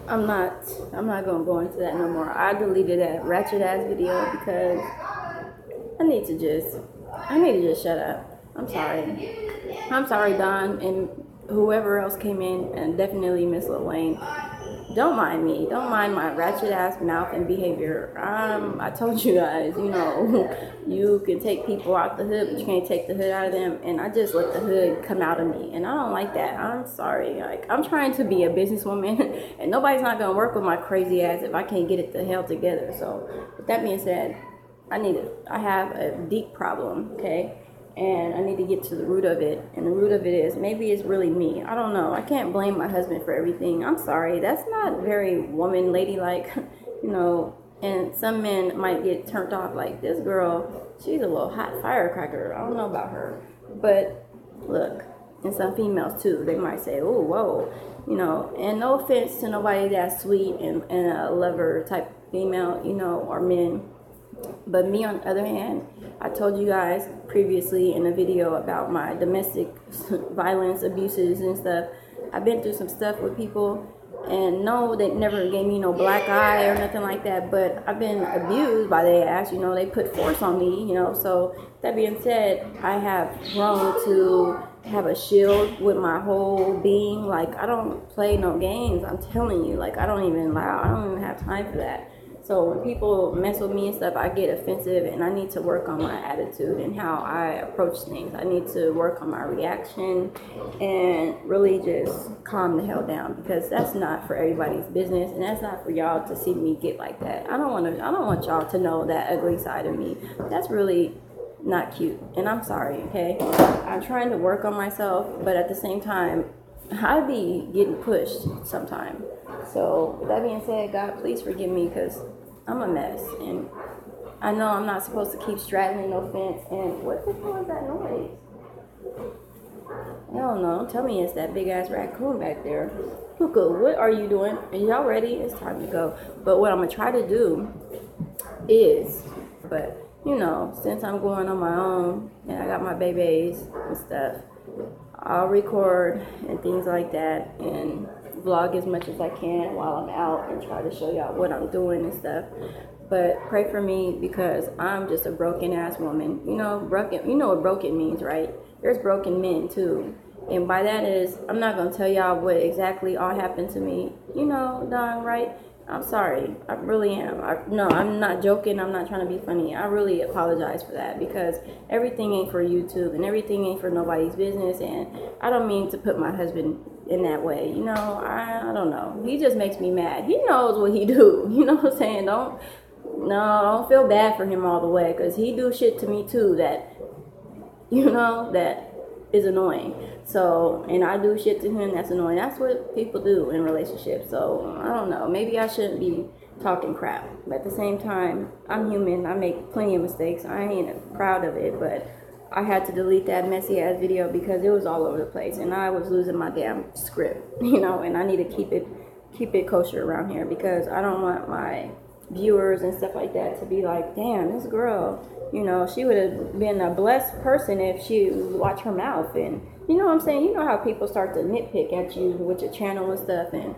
I'm not gonna go into that no more. I deleted that ratchet ass video because I need to just shut up. I'm sorry, Don, and whoever else came in, and definitely Miss Lil Wayne. Don't mind me. Don't mind my ratchet ass mouth and behavior. I told you guys, you can take people out the hood, but you can't take the hood out of them. And I just let the hood come out of me, and I don't like that. I'm sorry. Like, I'm trying to be a businesswoman, and nobody's not gonna work with my crazy ass if I can't get it the hell together. So, with that being said, I have a deep problem. Okay. And I need to get to the root of it. And the root of it is, maybe it's really me. I don't know. I can't blame my husband for everything. I'm sorry. That's not very woman ladylike, And some men might get turned off like, this girl, she's a little hot firecracker. I don't know about her. But look, and some females too, they might say, oh, whoa. And no offense to nobody that's sweet and a lover type female, or men. But me, on the other hand, I told you guys previously in a video about my domestic violence, abuses and stuff. I've been through some stuff with people, and no, they never gave me no black eye or nothing like that, but I've been abused by their ass, they put force on me, So that being said, I have grown to have a shield with my whole being. Like, I don't play no games, I'm telling you. Like, I don't even have time for that. So when people mess with me and stuff, I get offensive, and I need to work on my attitude and how I approach things. I need to work on my reaction and really just calm the hell down, because that's not for everybody's business, and that's not for y'all to see me get like that. I don't want y'all to know that ugly side of me. That's really not cute, and I'm sorry, okay? I'm trying to work on myself, but at the same time, I be getting pushed sometimes. So with that being said, God, please forgive me, because I'm a mess, and I know I'm not supposed to keep straddling no fence. And what the hell is that noise? I don't know. Tell me it's that big ass raccoon back there. Puka, what are you doing? Are y'all ready? It's time to go. But what I'm gonna try to do is, since I'm going on my own and I got my babies and stuff, I'll record and things like that, and vlog as much as I can while I'm out and try to show y'all what I'm doing and stuff. But pray for me, because I'm just a broken ass woman. You know what broken means, right? There's broken men too. And by that is, I'm not gonna tell y'all what exactly all happened to me. Don, right? I'm sorry. I really am. I'm not joking. I'm not trying to be funny. I really apologize for that, because everything ain't for YouTube and everything ain't for nobody's business. And I don't mean to put my husband in that way. I don't know. He just makes me mad. He knows what he do. You know what I'm saying? Don't feel bad for him all the way, because he do shit to me too that is annoying. So, and I do shit to him that's annoying. That's what people do in relationships. So, I don't know. Maybe I shouldn't be talking crap. But at the same time, I'm human. I make plenty of mistakes. I ain't proud of it. But I had to delete that messy ass video because it was all over the place. And I was losing my damn script. And I need to keep it kosher around here, because I don't want my viewers and stuff like that to be like, damn, this girl, she would have been a blessed person if she watched her mouth. And you know what I'm saying? You know how people start to nitpick at you with your channel and stuff, and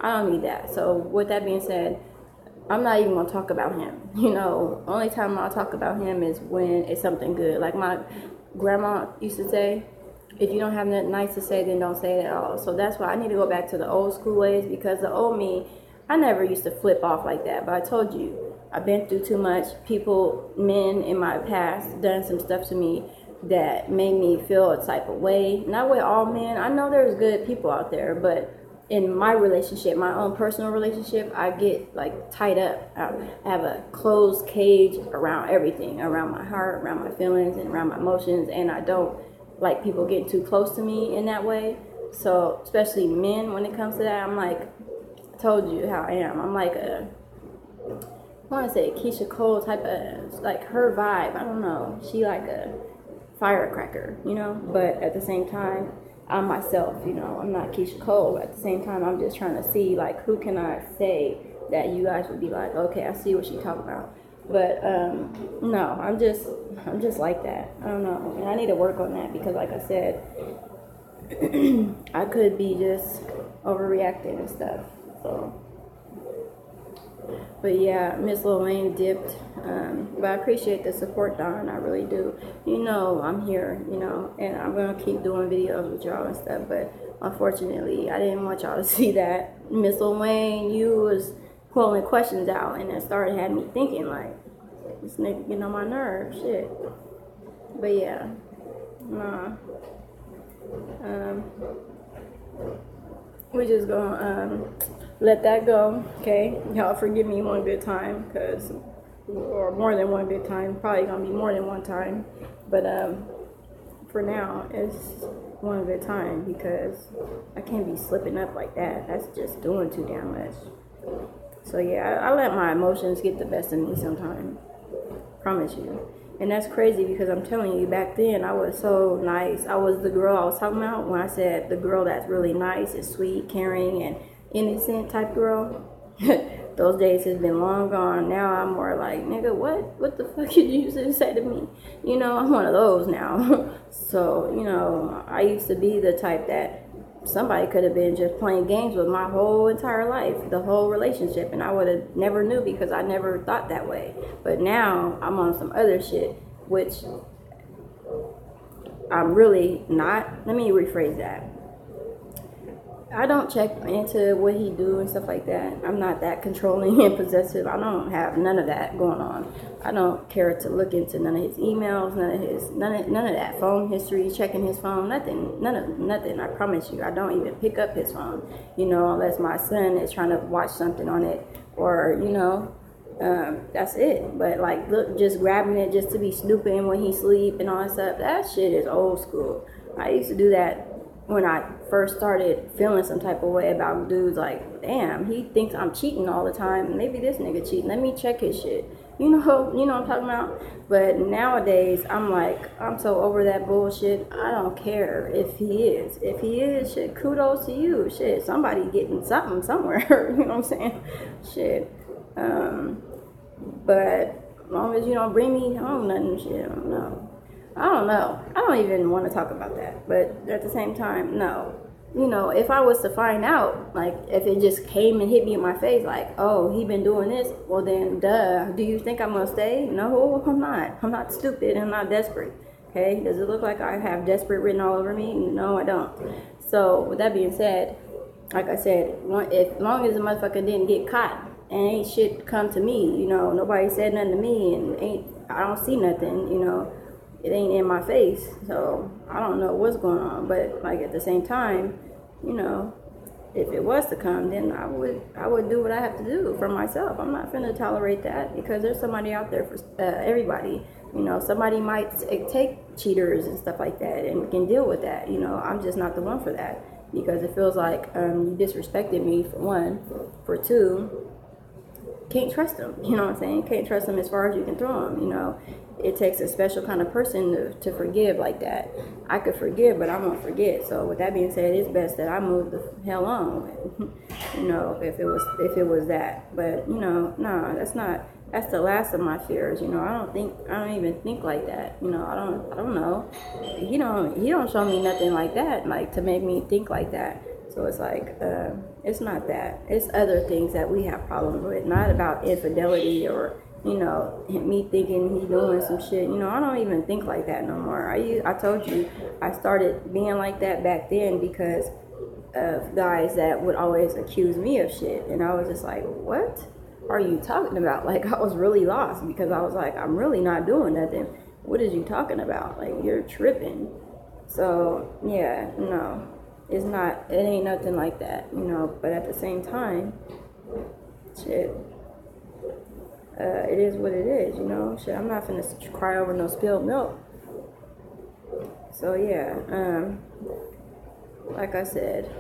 I don't need that. So with that being said, I'm not even going to talk about him. Only time I'll talk about him is when it's something good. Like my grandma used to say, if you don't have nothing nice to say, then don't say it at all. So that's why I need to go back to the old school ways, because the old me, I never used to flip off like that. But I told you, I've been through too much. Men in my past done some stuff to me that made me feel a type of way. Not with all men. I know there's good people out there, but in my relationship, my own personal relationship, I get like tied up. I have a closed cage around everything, around my heart, around my feelings, and around my emotions, and I don't like people getting too close to me in that way. So, especially men, when it comes to that, I'm like, I told you how I am. I'm like I want to say Keisha Cole type of, like, her vibe. I don't know. She like a firecracker, but at the same time, I'm myself, I'm not Keisha Cole. At the same time, I'm just trying to see, like, who can I say that you guys would be like, okay, I see what she talking about. But no, I'm just like that. I don't know, and I need to work on that, because like I said, I could be just overreacting and stuff. So, but yeah, Miss Lil Wayne dipped. But I appreciate the support, Don. I really do. You know, I'm here, you know, and I'm going to keep doing videos with y'all and stuff. But unfortunately, I didn't want y'all to see that. Miss Lil Wayne, you was pulling questions out, and it started having me thinking, like, this nigga getting on my nerves, shit. But yeah, nah. We just gonna let that go, okay? Y'all forgive me one good time, or more than one good time. Probably gonna be more than one time, but for now it's one good time because I can't be slipping up like that. That's just doing too damn much. So yeah, I let my emotions get the best of me sometimes. Promise you. And that's crazy because I'm telling you, back then I was so nice. I was the girl I was talking about when I said the girl that's really nice, is sweet, caring, and innocent type girl. Those days has been long gone. Now I'm more like, nigga, what the fuck did you just say to me? You know, I'm one of those now. So, you know, I used to be the type that somebody could have been just playing games with my whole entire life, the whole relationship, and I would have never knew because I never thought that way. But now I'm on some other shit, which I'm really not. Let me rephrase that. I don't check into what he do and stuff like that. I'm not that controlling and possessive. I don't have none of that going on. I don't care to look into none of his emails, none of that phone history, checking his phone, nothing. I promise you, I don't even pick up his phone, you know, unless my son is trying to watch something on it, or you know, that's it. But like, look, just grabbing it just to be snooping when he sleep and all that stuff, that shit is old school. I used to do that when I first started feeling some type of way about dudes, like, damn, he thinks I'm cheating all the time. Maybe this nigga cheating. Let me check his shit. You know what I'm talking about? But nowadays, I'm like, I'm so over that bullshit. I don't care if he is. If he is, shit, kudos to you. Shit, somebody getting something somewhere. You know what I'm saying? Shit. But as long as you don't bring me home nothing, shit, I don't know. I don't even want to talk about that. But at the same time, no. You know, if I was to find out, like, if it just came and hit me in my face, like, oh, he been doing this, well then, duh. Do you think I'm going to stay? No, I'm not. I'm not stupid. I'm not desperate. Okay? Does it look like I have desperate written all over me? No, I don't. So, with that being said, like I said, as long as the motherfucker didn't get caught and ain't shit come to me, you know, nobody said nothing to me, and I don't see nothing, you know. It ain't in my face, so I don't know what's going on. But like at the same time, you know, if it was to come, then I would do what I have to do for myself. I'm not finna tolerate that because there's somebody out there for everybody. You know, somebody might take cheaters and stuff like that and can deal with that. You know, I'm just not the one for that because it feels like you disrespected me, for one. For two, can't trust them. You know what I'm saying? Can't trust them as far as you can throw them. You know, it takes a special kind of person to forgive like that. I could forgive, but I won't forget. So with that being said, it's best that I move the hell on. You know, if it was that. But you know, no, that's the last of my fears. You know, I don't even think like that. You know, I don't know. He don't show me nothing like that, like to make me think like that. So it's like, it's not that. It's other things that we have problems with. Not about infidelity or, you know, me thinking he's doing some shit. You know, I don't even think like that no more. I told you, I started being like that back then because of guys that would always accuse me of shit. And I was just like, what are you talking about? Like, I was really lost because I was like, I'm really not doing nothing. What is you talking about? Like, you're tripping. So, yeah, no. It ain't nothing like that, you know, but at the same time, shit, it is what it is, you know, shit, I'm not finna cry over no spilled milk. So, yeah, like I said,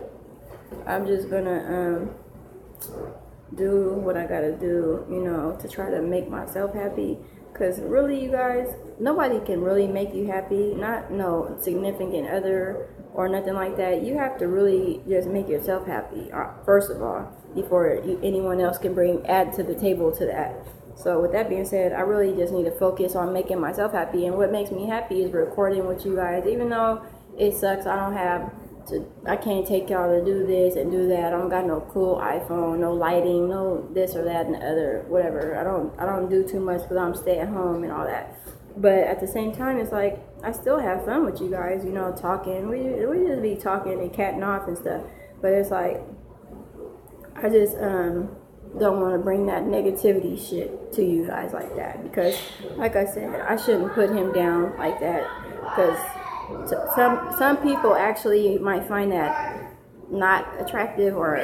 I'm just gonna, do what I gotta do, you know, to try to make myself happy. Because really, you guys, nobody can really make you happy. Not no significant other or nothing like that. You have to really just make yourself happy, first of all, before anyone else can add to the table to that. So with that being said, I really just need to focus on making myself happy. And what makes me happy is recording with you guys. Even though it sucks, I don't have I can't take y'all to do this and do that. I don't got no cool iPhone, no lighting, no this or that and the other, whatever. I don't do too much because I'm stay at home and all that. But at the same time, it's like I still have fun with you guys, you know, talking. We just be talking and catting off and stuff. But it's like I just don't want to bring that negativity shit to you guys like that, because like I said, I shouldn't put him down like that, because some people actually might find that not attractive or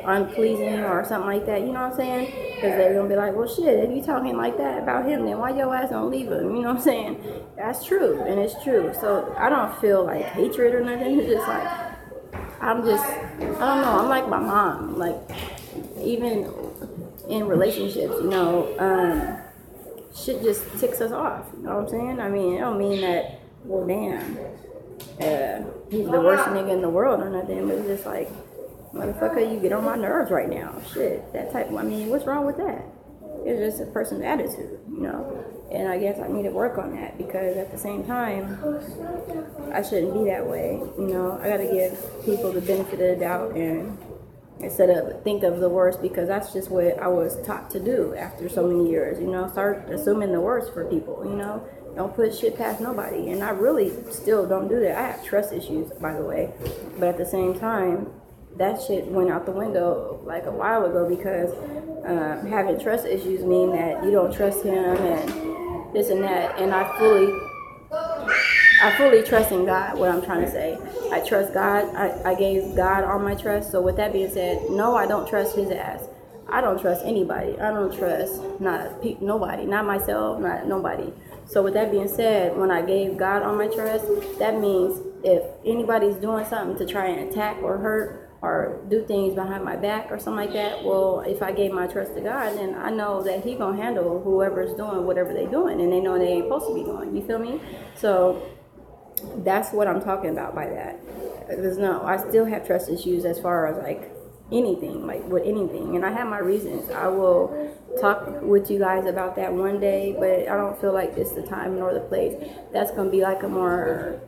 unpleasing or something like that, you know what I'm saying? Because they're gonna be like, well shit, if you talking like that about him, then why your ass don't leave him, you know what I'm saying? That's true, and it's true. So I don't feel like hatred or nothing. It's just like I don't know, I'm like my mom. Like, even in relationships, you know, shit just ticks us off, you know what I'm saying? I mean, it don't mean that, well, damn, he's the worst nigga in the world or nothing, but it's just like, motherfucker, you get on my nerves right now. Shit, that type of, I mean, what's wrong with that? It's just a person's attitude, you know? And I guess I need to work on that, because at the same time, I shouldn't be that way, you know? I gotta give people the benefit of the doubt, and instead of think of the worst, because that's just what I was taught to do after so many years, you know? Start assuming the worst for people, you know? Don't put shit past nobody. And I really still don't do that. I have trust issues, by the way. But at the same time, that shit went out the window like a while ago, because having trust issues mean that you don't trust him and this and that. And I fully trust in God, what I'm trying to say. I trust God. I gave God all my trust. So with that being said, no, I don't trust his ass. I don't trust anybody. I don't trust nobody, not myself, not nobody. So with that being said, when I gave God all my trust, that means if anybody's doing something to try and attack or hurt or do things behind my back or something like that, well, if I gave my trust to God, then I know that he gonna handle whoever's doing whatever they doing, and they know they ain't supposed to be doing. You feel me? So that's what I'm talking about by that. Because no, I still have trust issues as far as like anything, like with anything, and I have my reasons. I will talk with you guys about that one day, but I don't feel like it's the time nor the place. That's gonna be like a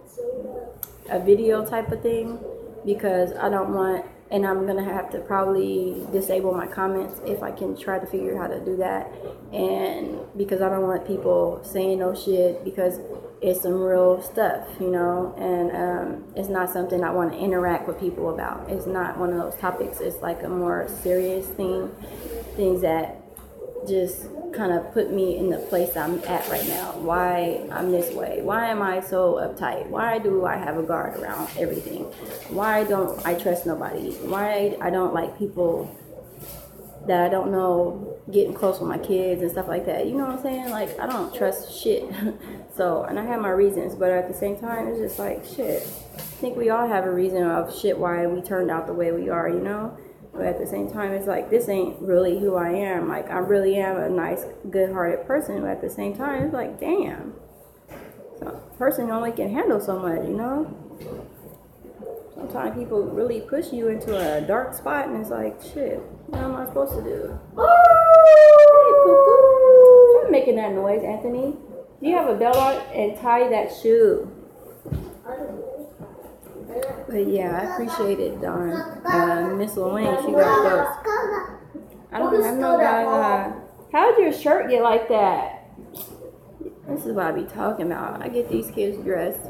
video type of thing, because I don't want, and I'm gonna have to probably disable my comments if I can try to figure out how to do that, and because I don't want people saying no shit, because it's some real stuff, you know, and it's not something I want to interact with people about. It's not one of those topics. It's like a more serious things that just kind of put me in the place I'm at right now. Why I'm this way? Why am I so uptight? Why do I have a guard around everything? Why don't I trust nobody? Why I don't like people that I don't know getting close with my kids and stuff like that. You know what I'm saying? Like, I don't trust shit. So, and I have my reasons, but at the same time, it's just like, shit. I think we all have a reason of shit why we turned out the way we are, you know? But at the same time, it's like, this ain't really who I am. Like, I really am a nice, good-hearted person, but at the same time, it's like, damn. So, a person only can handle so much, you know? Sometimes people really push you into a dark spot, and it's like, shit, what am I supposed to do? Hey, Cuckoo. Stop making that noise, Anthony. Do you have a belt on? And tie that shoe. But yeah, I appreciate it, Dawn. Miss Lorraine, she got close. I don't have no gaga. How'd your shirt get like that? This is what I be talking about. I get these kids dressed,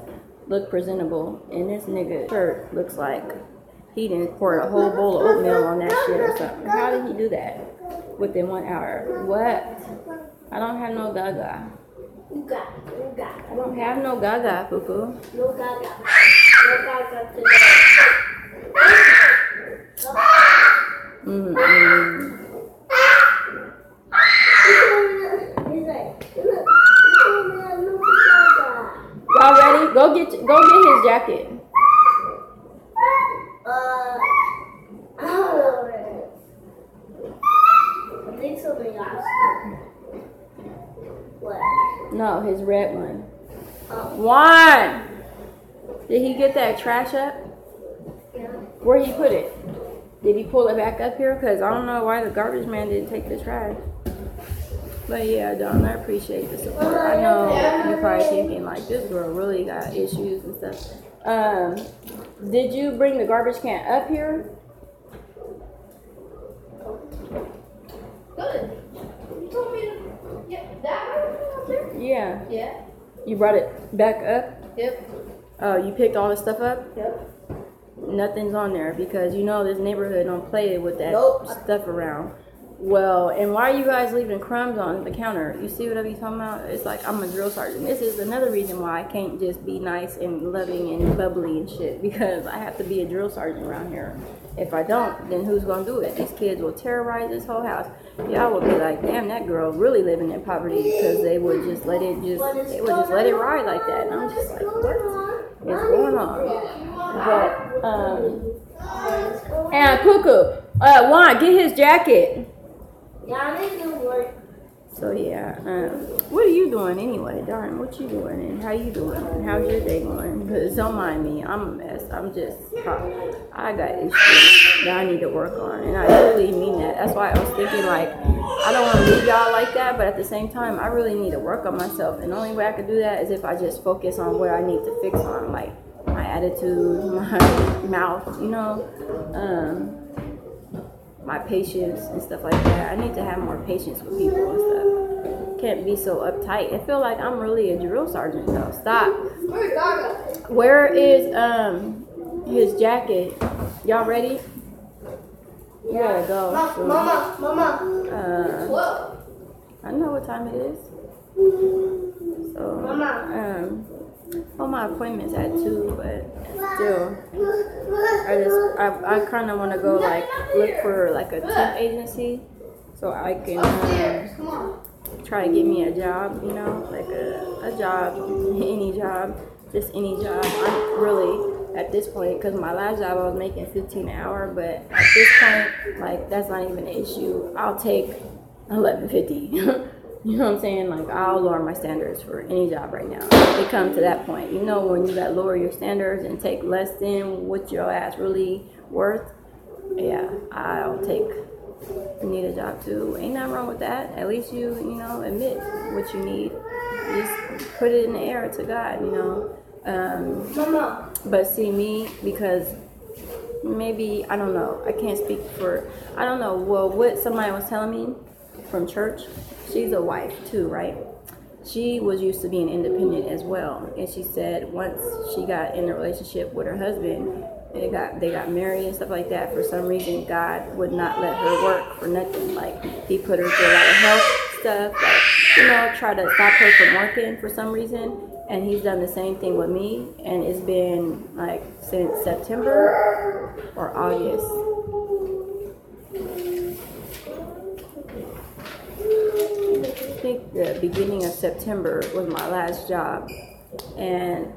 look presentable, and this nigga shirt looks like he didn't pour a whole bowl of oatmeal on that shit or something. How did he do that within 1 hour? What? I don't have no gaga. I don't have no gaga, Poo-Poo. No gaga. No gaga today. Y'all ready? Go get his jacket. I don't know. I think something else. What? No, his red one. Oh. Juan! Did he get that trash up? Yeah. Where he put it? Did he pull it back up here? Because I don't know why the garbage man didn't take the trash. But yeah, Dawn, I appreciate the support. I know you're probably thinking like, this girl really got issues and stuff. Did you bring the garbage can up here? Good. You told me to. Yeah, that garbage up there? Yeah. Yeah. You brought it back up? Yep. Oh, you picked all the stuff up? Yep. Nothing's on there because you know this neighborhood don't play with that Nope. stuff around. Well, and why are you guys leaving crumbs on the counter? You see what I be talking about? It's like I'm a drill sergeant. This is another reason why I can't just be nice and loving and bubbly and shit, because I have to be a drill sergeant around here. If I don't, then who's gonna do it? These kids will terrorize this whole house. Y'all would be like, damn, that girl really living in poverty, because they would just let it ride like that. And I'm just like, what is going on? But and Cuckoo, Juan, get his jacket. Yeah, I need to work. So yeah, what are you doing anyway, darn? What you doing and how you doing? And how's your day going? Because don't mind me, I'm a mess. I got issues that I need to work on, and I really mean that. That's why I was thinking like I don't want to leave y'all like that, but at the same time, I really need to work on myself, and the only way I could do that is if I just focus on what I need to fix on, like my attitude, my mouth, you know. My patience and stuff like that. I need to have more patience with people and stuff. Can't be so uptight. I feel like I'm really a drill sergeant though. Stop. Where is his jacket? Y'all ready? You gotta go. Mama. I know what time it is. So well, my appointment's at 2, but still, I kind of want to go like look for like a temp agency, so I can try to get me a job, you know, like a job, any job, just any job. I'm really at this point, because my last job I was making $15 an hour, but at this point, like that's not even an issue. I'll take $11.50. You know what I'm saying? Like, I'll lower my standards for any job right now. It comes to that point. You know, when you got to lower your standards and take less than what your ass really worth, yeah, I'll take. You need a job too. Ain't nothing wrong with that. At least you know, admit what you need. Just put it in the air to God, you know. But see me, because maybe, I don't know. I can't speak for, I don't know. Well, what somebody was telling me from church, she's a wife too, right? She was used to being independent as well, and she said once she got in a relationship with her husband, they got married and stuff like that. For some reason, God would not let her work for nothing. Like He put her through a lot of health stuff, like, you know, try to stop her from working for some reason. And He's done the same thing with me, and it's been like since September or August. I think the beginning of September was my last job, and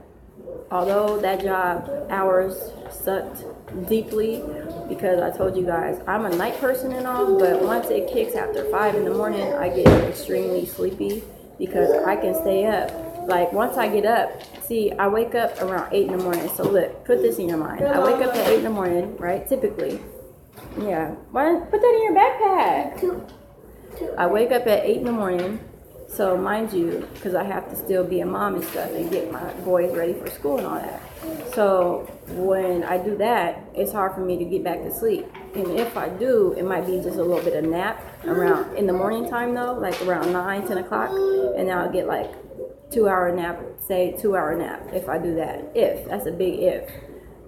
although that job hours sucked deeply, because I told you guys I'm a night person and all, but once it kicks after 5 in the morning, I get extremely sleepy because I can stay up. Like once I get up, see, I wake up around 8 in the morning. So look, put this in your mind. I wake up at 8 in the morning, right? Typically. Yeah. Why put that in your backpack? I wake up at 8 in the morning. So mind you, because I have to still be a mom and stuff and get my boys ready for school and all that. So when I do that, it's hard for me to get back to sleep. And if I do, it might be just a little bit of nap around in the morning time though, like around 9, 10 o'clock. And then I'll get like 2-hour nap, say 2-hour nap if I do that. If, that's a big if.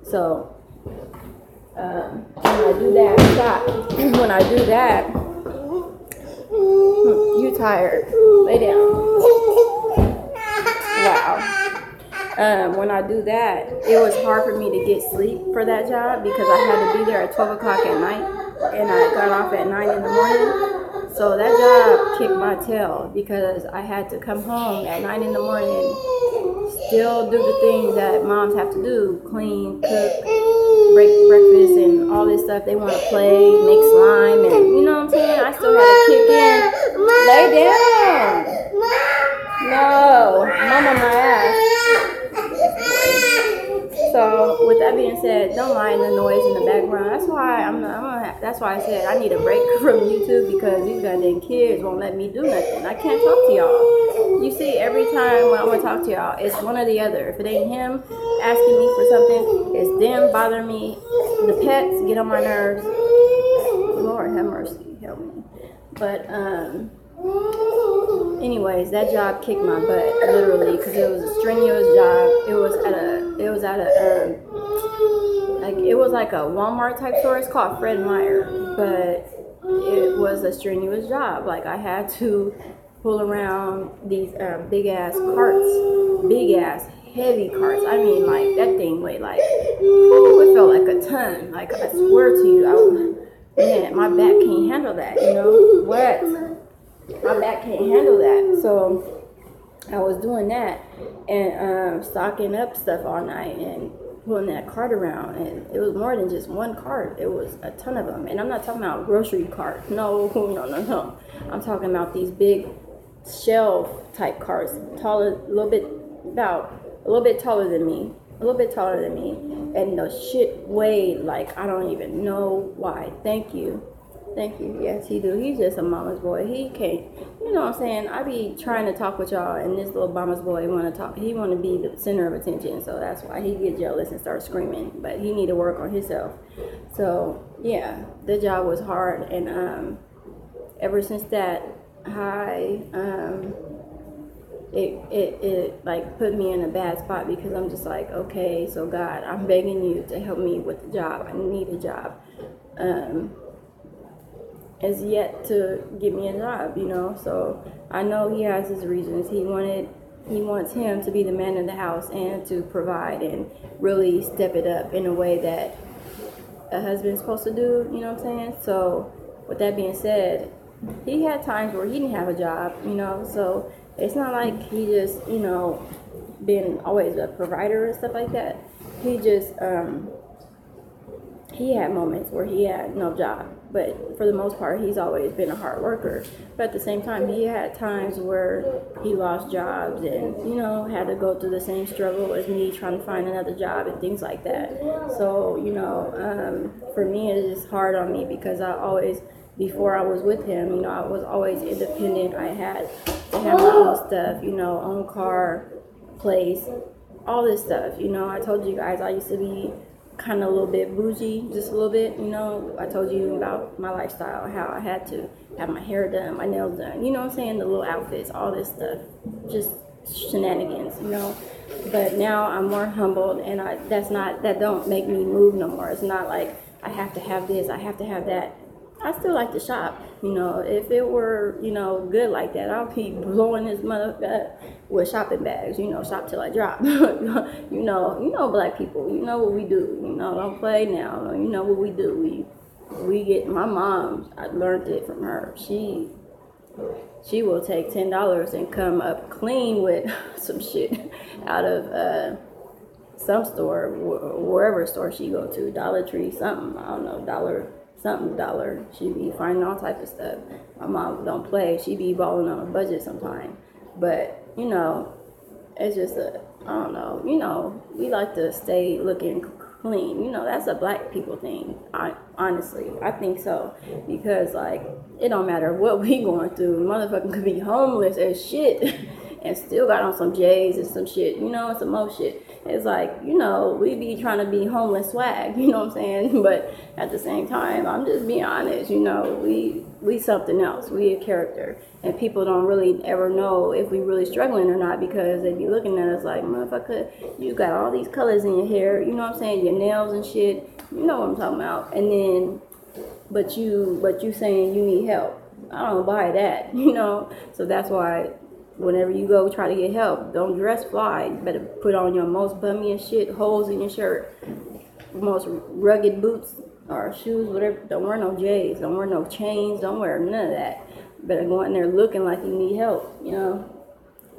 So when I do that, stop. When I do that, you tired. Lay down. Wow. When I do that, it was hard for me to get sleep for that job because I had to be there at 12 o'clock at night and I got off at 9 in the morning. So that job kicked my tail because I had to come home at 9 in the morning, still do the things that moms have to do, clean, cook, break breakfast and all this stuff. They want to play, make slime, and you know what I'm saying? I still had to kick in. Lay down. No, mama my ass. So with that being said, don't mind the noise in the background. That's why why I said I need a break from YouTube, because these goddamn kids won't let me do nothing. I can't talk to y'all. You see, every time when I want to talk to y'all, it's one or the other. If it ain't him asking me for something, it's them bothering me. The pets get on my nerves. Lord have mercy, help me. But anyways, that job kicked my butt, literally, because it was a strenuous job. It was like a Walmart type store. It's called Fred Meyer, but it was a strenuous job. Like, I had to pull around these big ass carts, big ass heavy carts. I mean, like, that thing weighed like, ooh, it felt like a ton. Like, I swear to you, man, my back can't handle that. You know what? My back can't handle that. So I was doing that and stocking up stuff all night and pulling that cart around, and it was more than just one cart. It was a ton of them. And I'm not talking about grocery carts. No. I'm talking about these big shelf type carts, taller, a little bit taller than me, and the shit weighed like, I don't even know why. Thank you. Yes, he do. He's just a mama's boy. He can't, you know what I'm saying? I be trying to talk with y'all, and this little mama's boy want to talk. He want to be the center of attention, so that's why he get jealous and start screaming. But he need to work on himself. So yeah, the job was hard, and ever since that, it like put me in a bad spot, because I'm just like, okay, so God, I'm begging you to help me with the job. I need a job. Is yet to give me a job, you know. So I know he has his reasons. He wants him to be the man of the house and to provide and really step it up in a way that a husband's supposed to do, you know what I'm saying? So with that being said, he had times where he didn't have a job, you know, so it's not like he just, you know, been always a provider and stuff like that. He just he had moments where he had no job, but for the most part, he's always been a hard worker. But at the same time, he had times where he lost jobs and, you know, had to go through the same struggle as me trying to find another job and things like that. So, you know, for me, it's just hard on me, because I always, before I was with him, you know, I was always independent. I had to have my own stuff, you know, own car, place, all this stuff. You know, I told you guys I used to be kind of a little bit bougie, just a little bit, you know. I told you about my lifestyle, how I had to have my hair done, my nails done, you know what I'm saying, the little outfits, all this stuff, just shenanigans, you know. But now I'm more humbled, and that don't make me move no more. It's not like I have to have this, I have to have that. I still like to shop, you know. If it were, you know, good like that, I'll be blowing this mother with shopping bags, you know, shop till I drop. you know, black people, you know what we do, you know, don't play now, you know what we do. We get, my mom, I learned it from her. She will take $10 and come up clean with some shit out of some store, wherever store she go to, Dollar Tree, something, I don't know, dollar. She be finding all type of stuff. My mom don't play. She be balling on a budget sometimes. But, you know, it's just I don't know, you know, we like to stay looking clean. You know, that's a black people thing. Honestly, I think so. Because, like, it don't matter what we going through. Motherfucker could be homeless as shit and still got on some J's and some shit, you know, and some more shit. It's like, you know, we be trying to be homeless swag, you know what I'm saying? But at the same time, I'm just being honest, you know, we something else. We a character. And people don't really ever know if we really struggling or not, because they be looking at us like, motherfucker, you got all these colors in your hair, you know what I'm saying? Your nails and shit, you know what I'm talking about. And then, but you saying you need help. I don't buy that, you know? So that's why whenever you go try to get help, don't dress fly. You better put on your most bummiest shit, holes in your shirt, most rugged boots or shoes, whatever. Don't wear no J's, don't wear no chains, don't wear none of that. You better go in there looking like you need help, you know.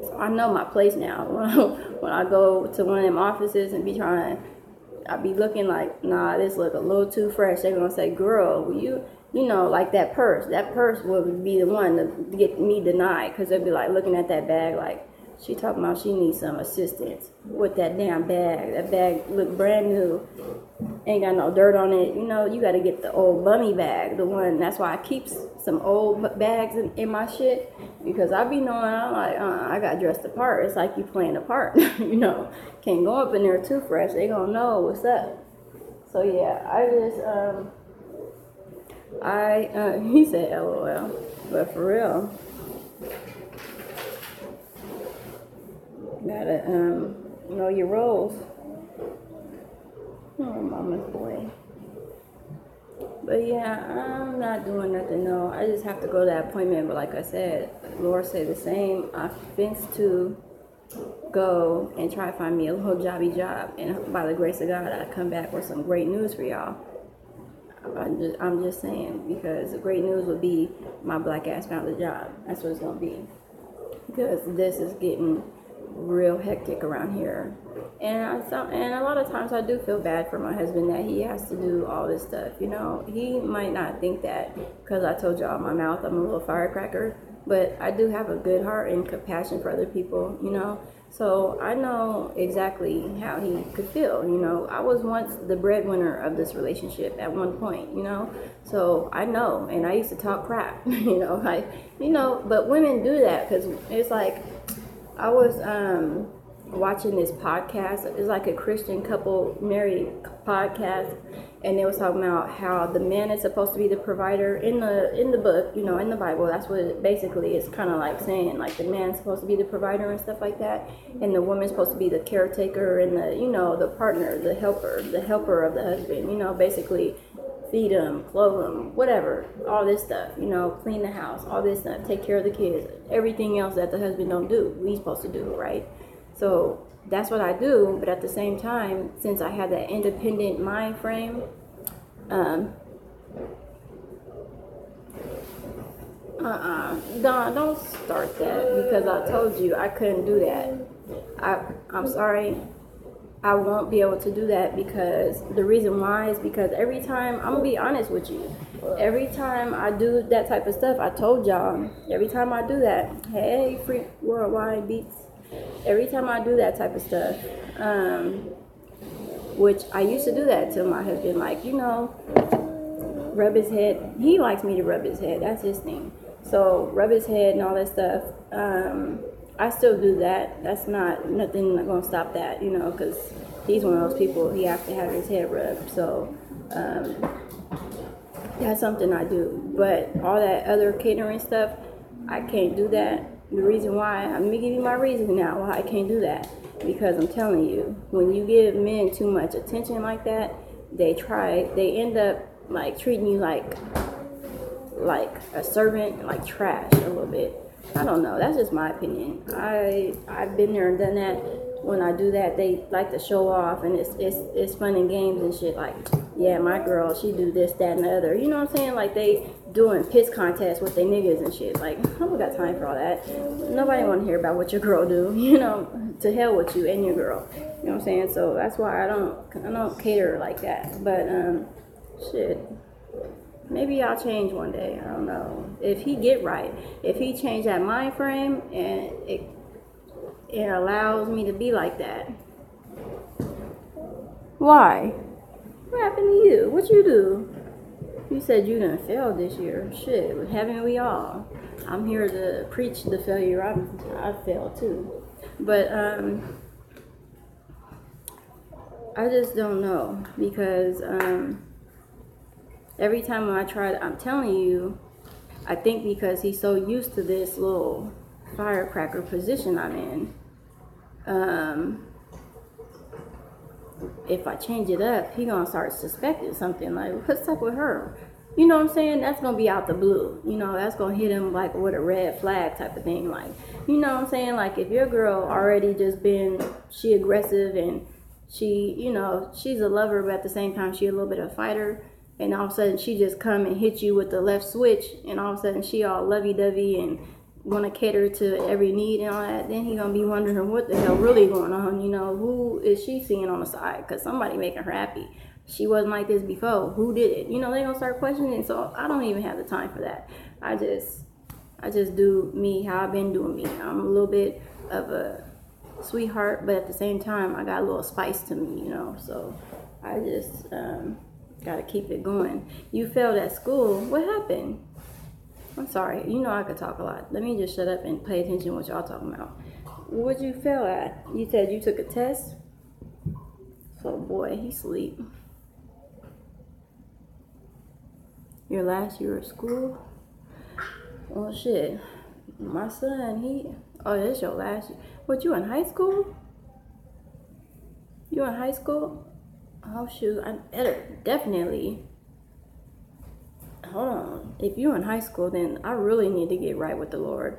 So I know my place now. When I go to one of them offices and I be looking like, nah, this look a little too fresh. They're gonna say, girl, will you know, like that purse will be the one to get me denied, because they'll be like looking at that bag like, She talking about she needs some assistance with that damn bag. That bag look brand new. Ain't got no dirt on it. You know, you got to get the old bummy bag. The one, that's why I keep some old bags in my shit. Because I be knowing, I'm like, I got dressed the part. It's like you playing a part. You know, can't go up in there too fresh. They gonna know what's up. So yeah, I just, he said LOL. But for real. Gotta know your roles. Oh, mama's boy. But yeah, I'm not doing nothing. No, I just have to go to that appointment. But like I said, Laura said the same. I fenced to go and try to find me a little jobby job, and by the grace of God, I come back with some great news for y'all. I'm just saying, because the great news would be my black ass found a job. That's what it's gonna be. Because this is getting real hectic around here, and a lot of times I do feel bad for my husband that he has to do all this stuff. You know, he might not think that because I told y'all in my mouth I'm a little firecracker, but I do have a good heart and compassion for other people. You know, so I know exactly how he could feel. You know, I was once the breadwinner of this relationship at one point. You know, so I know, and I used to talk crap. But women do that because it's like. I was watching this podcast. It's like a Christian couple married podcast, and they was talking about how the man is supposed to be the provider in the book, you know, in the Bible. That's what it basically is kind of like saying, like the man's supposed to be the provider and stuff like that, and the woman's supposed to be the caretaker and the partner, the helper of the husband. You know, basically feed them, clothe them, whatever, all this stuff, you know, clean the house, all this stuff, take care of the kids, everything else that the husband don't do, we supposed to do, right? So that's what I do, but at the same time, since I have that independent mind frame, Don, don't start that, because I told you I couldn't do that. I'm sorry. I won't be able to do that, because the reason why is because every time, I'm gonna be honest with you, every time I do that type of stuff, I told y'all, every time I do that, hey, Freak Worldwide Beats, every time I do that type of stuff, which I used to do that to my husband, like, you know, rub his head. He likes me to rub his head, that's his thing. So rub his head and all that stuff. I still do that. That's nothing gonna stop that, you know, because he's one of those people, he has to have his head rubbed. So that's something I do. But all that other catering stuff, I can't do that. The reason why, I'm gonna give you my reason now why I can't do that. Because I'm telling you, when you give men too much attention like that, they end up like treating you like a servant, like trash a little bit. I don't know. That's just my opinion. I've been there and done that. When I do that, they like to show off, and it's fun and games and shit. Like, yeah, my girl, she do this, that, and the other. You know what I'm saying? Like they doing piss contests with their niggas and shit. Like, I don't got time for all that. Nobody want to hear about what your girl do. You know, to hell with you and your girl. You know what I'm saying? So that's why I don't cater like that. But shit. Maybe I'll change one day. I don't know. If he get right, if he change that mind frame and it allows me to be like that. Why? What happened to you? What you do? You said you done failed this year. Shit, haven't we all? I'm here to preach the failure. I failed too. But I just don't know, because every time when I try to, I'm telling you, I think because he's so used to this little firecracker position I'm in, if I change it up, he gonna start suspecting something, like, what's up with her? You know what I'm saying? That's gonna be out the blue. You know, that's gonna hit him like with a red flag type of thing. Like, you know what I'm saying? Like, if your girl already just she aggressive and she, you know, she's a lover, but at the same time she a little bit of a fighter, and all of a sudden she just come and hit you with the left switch, and all of a sudden she all lovey-dovey and want to cater to every need and all that, then he gonna be wondering what the hell really going on. You know, who is she seeing on the side? Because somebody making her happy. She wasn't like this before. Who did it? You know, they gonna start questioning. So I don't even have the time for that. I I just do me how I've been doing me. I'm a little bit of a sweetheart, but at the same time, I got a little spice to me, you know. So I just got to keep it going. You failed at school. What happened? I'm sorry. You know I could talk a lot. Let me just shut up and pay attention to what y'all talking about. What'd you fail at? You said you took a test? So boy, he sleep. Your last year of school? Well, shit. My son, oh, this your last year. What, you in high school? You in high school? Oh, shoot. I better, definitely. Hold on. If you're in high school, then I really need to get right with the Lord.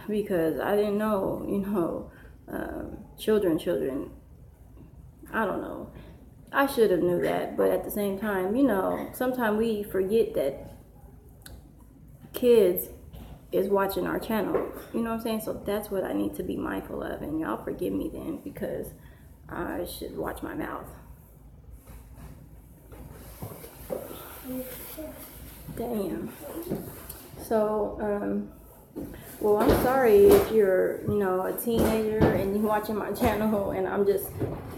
Because I didn't know, you know, children. I don't know. I should have knew that. But at the same time, you know, sometimes we forget that kids is watching our channel. You know what I'm saying? So that's what I need to be mindful of. And y'all forgive me then, because I should watch my mouth. Damn. So, well, I'm sorry if you're, you know, a teenager and you're watching my channel and I'm just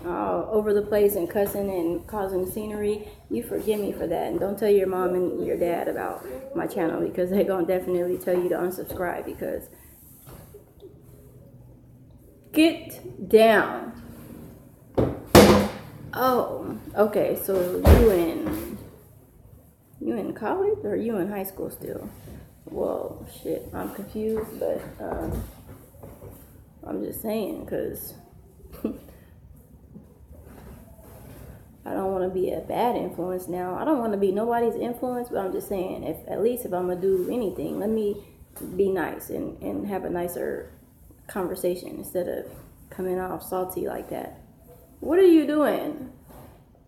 over the place and cussing and causing scenery. You forgive me for that. And don't tell your mom and your dad about my channel, because they're going to definitely tell you to unsubscribe. Because get down. Oh, okay. So you in college or you in high school still? Well, shit, I'm confused, but I'm just saying, because I don't want to be a bad influence now. I don't want to be nobody's influence, but I'm just saying, at least if I'm going to do anything, let me be nice and have a nicer conversation instead of coming off salty like that. What are you doing?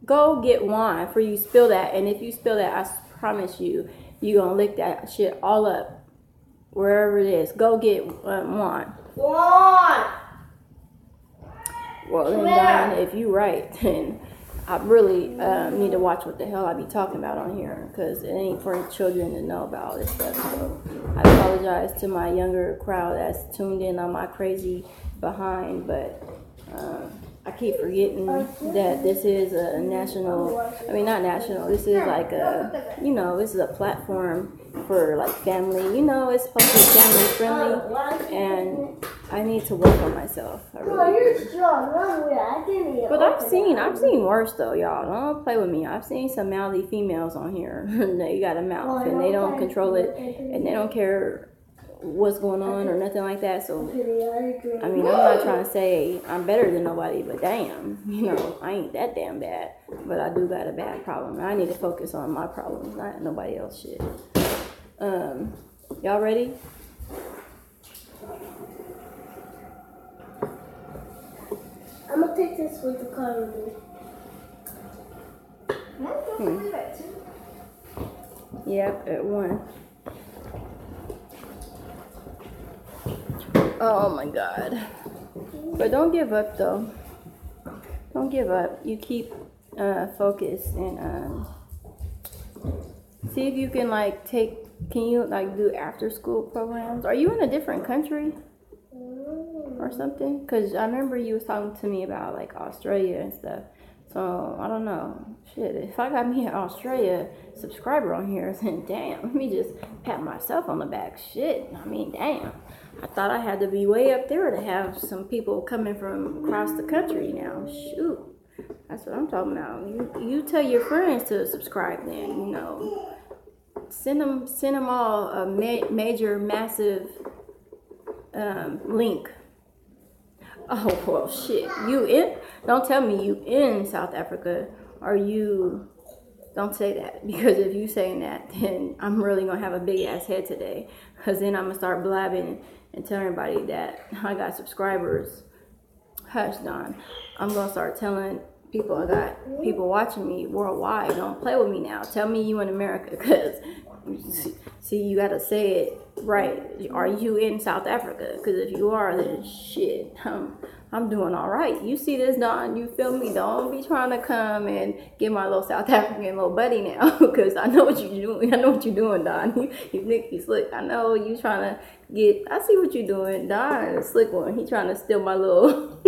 Go get wine before you spill that, and if you spill that, I promise you, you're going to lick that shit all up wherever it is. Go get wine. Wine! Well, then, Don, if you're right, then I really need to watch what the hell I be talking about on here, because it ain't for children to know about all this stuff. So I apologize to my younger crowd that's tuned in on my crazy behind, but I keep forgetting that this is a national, not national, this is like a, you know, this is a platform for like family, you know, it's supposed to be family friendly, and I need to work on myself. I really do. But I've seen worse though, y'all. Don't play with me. I've seen some mouthy females on here. They got a mouth and they don't control it, and they don't care what's going on or nothing like that. So I mean, I'm not trying to say I'm better than nobody, but damn, you know, I ain't that damn bad, but I do got a bad problem. I need to focus on my problems, not nobody else shit. Y'all ready? I'm gonna take this with the car with me. Yep, at 1. Oh my God. But don't give up though. Don't give up. You keep focused and see if you can can you do after school programs? Are you in a different country or something? Because I remember you was talking to me about like Australia and stuff. So I don't know. Shit, if I got me an Australia subscriber on here, then damn, let me just pat myself on the back. Shit, I mean, damn. I thought I had to be way up there to have some people coming from across the country now. Shoot, that's what I'm talking about. You tell your friends to subscribe then, you know. Send them all a major, massive link. Oh, well, shit. Don't tell me you in South Africa, or you, don't say that, because if you saying that, then I'm really going to have a big ass head today, because then I'm going to start blabbing and telling everybody that I got subscribers. Hush, Don. I'm going to start telling people I got people watching me worldwide. Don't play with me now. Tell me you in America, because, see, you got to say it Right. Are you in South Africa? Because if you are, then shit, I'm doing all right. You see this, Don? You feel me? Don't be trying to come and get my little South African little buddy now, because I know what you're doing. I know what you're doing, Don. You think you slick. I know you trying to get. I see what you're doing, Don. Is a slick one. He trying to steal my little.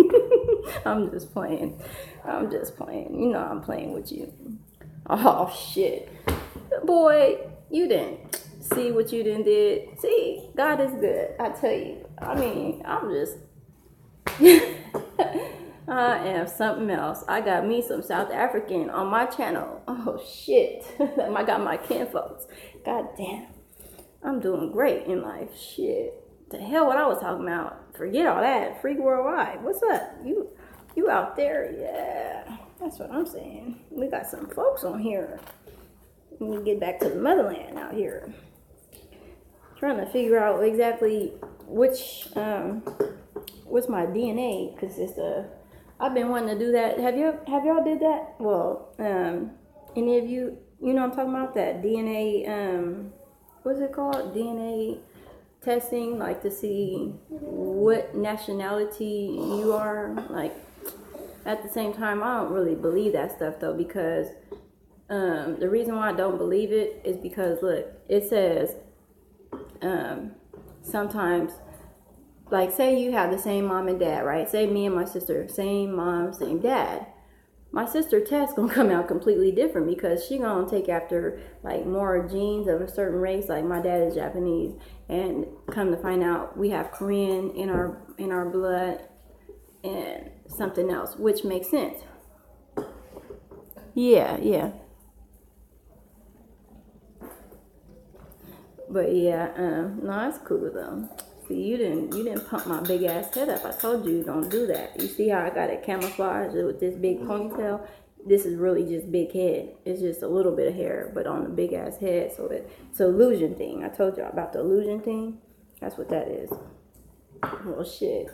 I'm just playing. I'm just playing. You know I'm playing with you. Oh shit, boy, you didn't. See what you done did. See, God is good. I tell you. I mean, I'm just. I am something else. I got me some South African on my channel. Oh shit. I got my kinfolks. God damn. I'm doing great in life. Shit. The hell what I was talking about. Forget all that. Freak worldwide. What's up? You out there? Yeah. That's what I'm saying. We got some folks on here. Let me get back to the motherland out here. Trying to figure out exactly which what's my DNA consist of. I've been wanting to do that. Have y'all did that? Well, any of you know what I'm talking about, that DNA what's it called? DNA testing, like to see what nationality you are. Like at the same time, I don't really believe that stuff though, because the reason why I don't believe it is because look, it says sometimes, like say you have the same mom and dad, right? Say me and my sister, same mom, same dad. My sister test gonna come out completely different because she gonna take after like more genes of a certain race. Like my dad is Japanese, and come to find out we have Korean in our blood and something else, which makes sense. Yeah. But yeah, no, it's cool though. See, you didn't pump my big ass head up. I told you don't do that. You see how I got it camouflaged with this big ponytail? This is really just big head. It's just a little bit of hair, but on the big ass head. So it's an illusion thing. I told you about the illusion thing. That's what that is. Well, shit.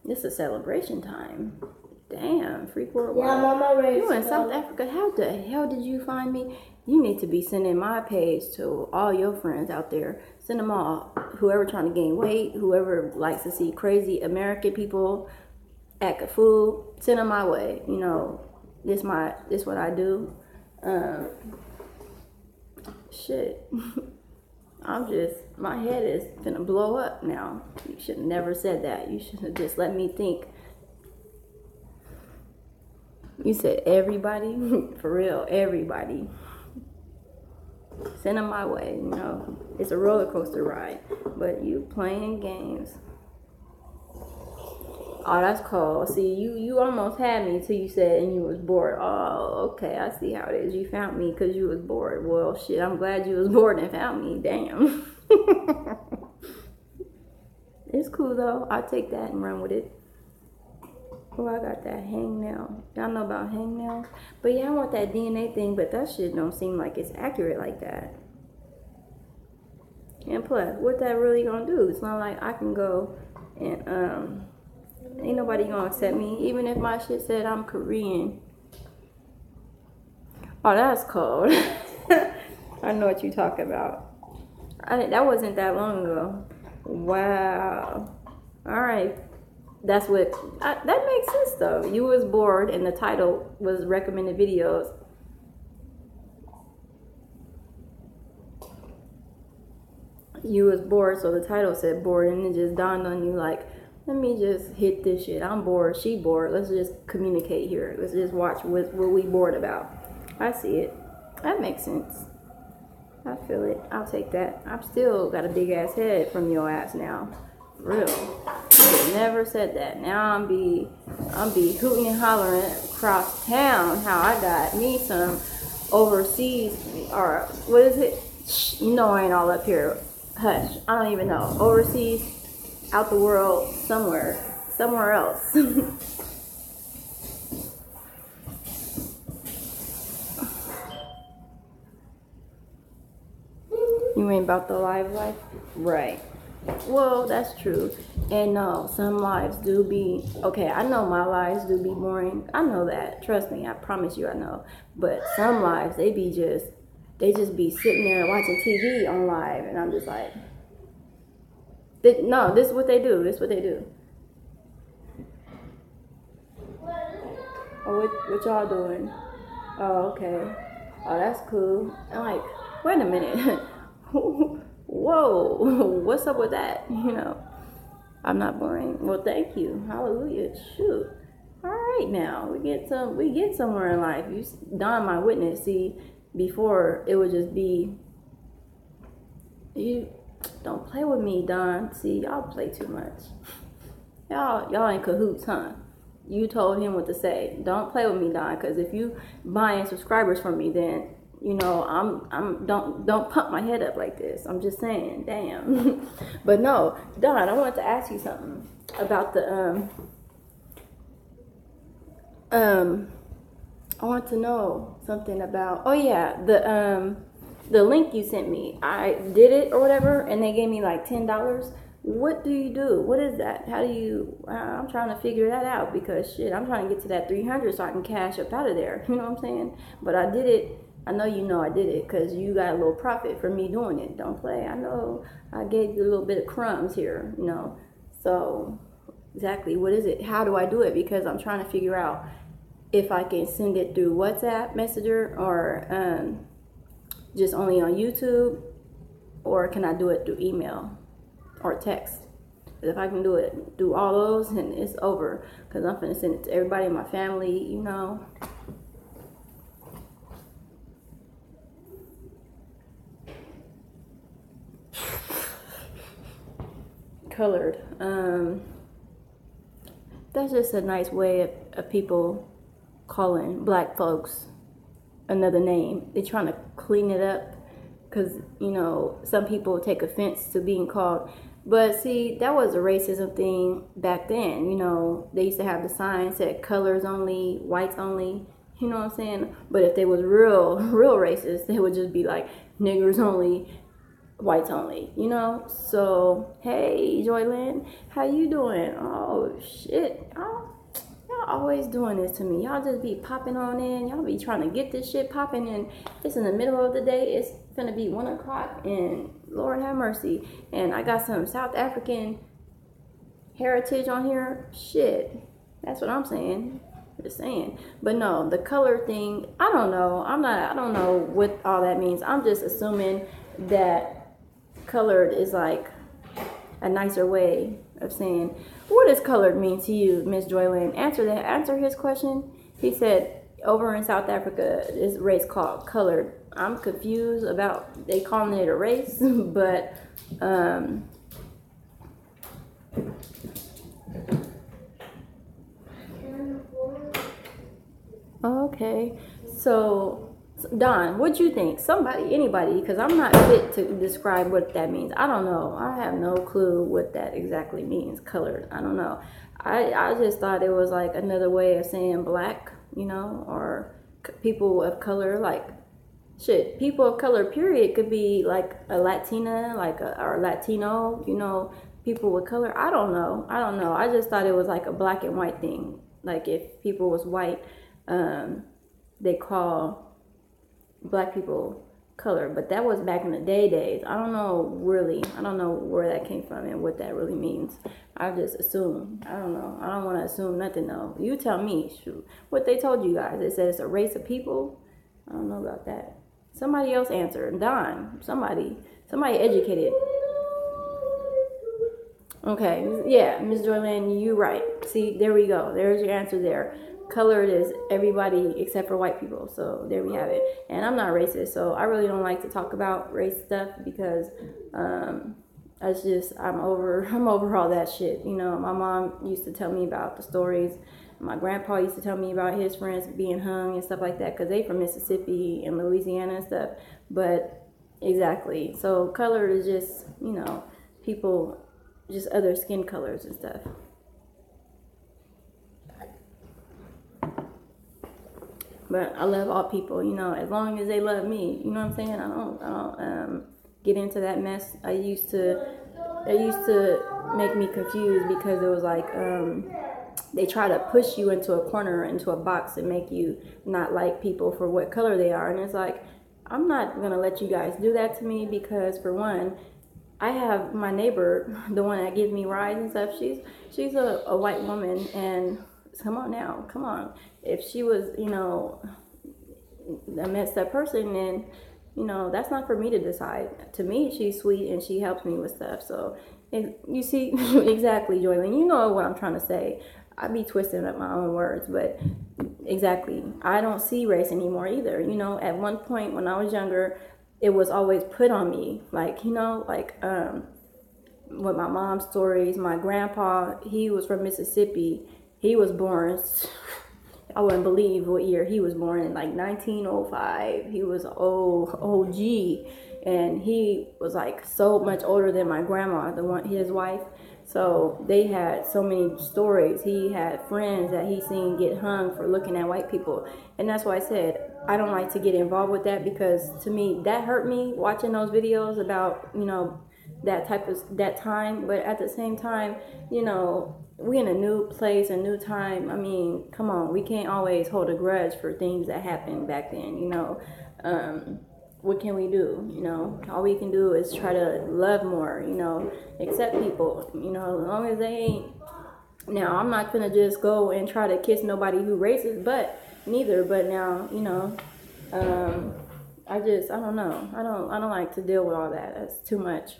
This is celebration time. Damn, freak worldwide. Yeah, Mama raised You in South Africa? How the hell did you find me? You need to be sending my page to all your friends out there. Send them all. Whoever trying to gain weight, whoever likes to see crazy American people act a fool, send them my way. You know, this what I do. Shit. My head is gonna blow up now. You should have never said that. You should have just let me think. You said everybody? For real, everybody. Send them my way, you know. It's a roller coaster ride. But you playing games. Oh, that's cool. See, you almost had me till you said and you was bored. Oh, okay, I see how it is. You found me because you was bored. Well, shit, I'm glad you was bored and found me. Damn. It's cool, though. I'll take that and run with it. Oh, I got that hangnail. Y'all know about hangnails? But yeah, I want that DNA thing, but that shit don't seem like it's accurate like that. And plus, what that really gonna do? It's not like I can go and, ain't nobody gonna accept me, even if my shit said I'm Korean. Oh, that's cold. I know what you talking about. That wasn't that long ago. Wow. Alright. That's what, that makes sense though. You was bored and the title was recommended videos. You was bored, so the title said bored, and it just dawned on you like, let me just hit this shit. I'm bored, she bored. Let's just communicate here. Let's just watch what we bored about. I see it. That makes sense. I feel it. I'll take that. I've still got a big ass head from your ass now. Real. You never said that. Now I'm be hooting and hollering across town how I got me some overseas, or what is it? Shh, you know I ain't all up here. Hush. I don't even know. Overseas, out the world, somewhere else. You ain't about the live life? Right. Well, that's true. And no, some lives do be, okay, I know my lives do be boring. I know that. Trust me, I promise you I know. But some lives, they be just they just be sitting there watching TV on live, and I'm just like, no, this is what they do. This is what they do. Oh, what y'all doing? Oh, okay. Oh, that's cool. I'm like, wait a minute. Whoa, what's up with that? You know, I'm not boring. Well, thank you. Hallelujah. Shoot. All right, now we get somewhere in life. You, Don, my witness. See, before it would just be, you don't play with me, Don. See, y'all play too much. Y'all in cahoots, huh? You told him what to say. Don't play with me, Don, because if you buying subscribers from me, then you know don't pump my head up like this. I'm just saying, damn. But no, Don, I wanted to ask you something about the I want to know something about, oh yeah, the link you sent me. I did it or whatever, and they gave me like $10. What do you do? What is that? How do you, I'm trying to figure that out, because shit, I'm trying to get to that 300 so I can cash up out of there. You know what I'm saying? But I did it. I know you know I did it because you got a little profit for me doing it. Don't play. I know I gave you a little bit of crumbs here, you know. So exactly, what is it? How do I do it? Because I'm trying to figure out if I can send it through WhatsApp Messenger or just only on YouTube, or can I do it through email or text? If I can do all those, then it's over, because I'm finna send it to everybody in my family, you know. Colored. That's just a nice way of people calling black folks another name. They're trying to clean it up, because you know some people take offense to being called. But see, that was a racism thing back then. You know, they used to have the sign said colors only, whites only. You know what I'm saying? But if they was real racist, they would just be like niggers only, whites only, you know. So hey, Joylyn, how you doing? Oh shit, y'all always doing this to me. Y'all just be popping on in. Y'all be trying to get this shit popping, and it's in the middle of the day. It's gonna be 1 o'clock, and Lord have mercy. And I got some South African heritage on here. Shit, that's what I'm saying. Just saying. But no, the color thing, I don't know. I don't know what all that means. I'm just assuming that colored is like a nicer way of saying, what does colored mean to you, Miss Joylyn? Answer his question. He said over in South Africa is a race called colored. I'm confused about they calling it a race, but okay. So Don, what you think? Anybody, because I'm not fit to describe what that means. I don't know. I have no clue what that exactly means, colored. I don't know. I just thought it was like another way of saying black, you know, or people of color. Like, shit, people of color, period, could be like a Latina, or Latino, you know, people with color. I don't know. I just thought it was like a black and white thing. Like if people was white, they call black people color, but that was back in the days. I don't know where that came from and what that really means. I just assume. I don't know. I don't want to assume nothing though. You tell me. Shoot, what they told you guys. It said it's a race of people. I don't know about that. Somebody else answered. Don. Somebody educated. Okay. Yeah, Ms. Joylyn, you right. See, there we go. There's your answer there. Colored is everybody except for white people. So there we have it. And I'm not racist, so I really don't like to talk about race stuff, because I'm over all that shit. You know, my mom used to tell me about the stories. My grandpa used to tell me about his friends being hung and stuff like that, because they from Mississippi and Louisiana and stuff. But exactly. So colored is just, you know, people, just other skin colors and stuff. But I love all people, you know, as long as they love me. You know what I'm saying? I don't get into that mess. It used to make me confused, because it was like they try to push you into a corner, into a box, and make you not like people for what color they are. And it's like, I'm not gonna let you guys do that to me, because for one, I have my neighbor, the one that gives me rides and stuff. She's a white woman, and come on now, come on. If she was, you know, a messed up person, then, you know, that's not for me to decide. To me, she's sweet and she helps me with stuff. So, you see, exactly, Joylene, you know what I'm trying to say. I be twisting up my own words, but exactly, I don't see race anymore either. You know, at one point when I was younger, it was always put on me, like, you know, like with my mom's stories. My grandpa, he was from Mississippi. He was born, I wouldn't believe what year he was born, in like 1905. He was OG, and he was like so much older than my grandma, the one, his wife. So they had so many stories. He had friends that he seen get hung for looking at white people. And that's why I said I don't like to get involved with that, because to me that hurt me, watching those videos about, you know, that time. But at the same time, you know, we in a new place, a new time. I mean, come on, we can't always hold a grudge for things that happened back then, you know. What can we do? You know, all we can do is try to love more, you know, accept people, you know, as long as they ain't. Now, I'm not gonna just go and try to kiss nobody who racist, but neither. But now, you know, I don't know. I don't like to deal with all that. That's too much.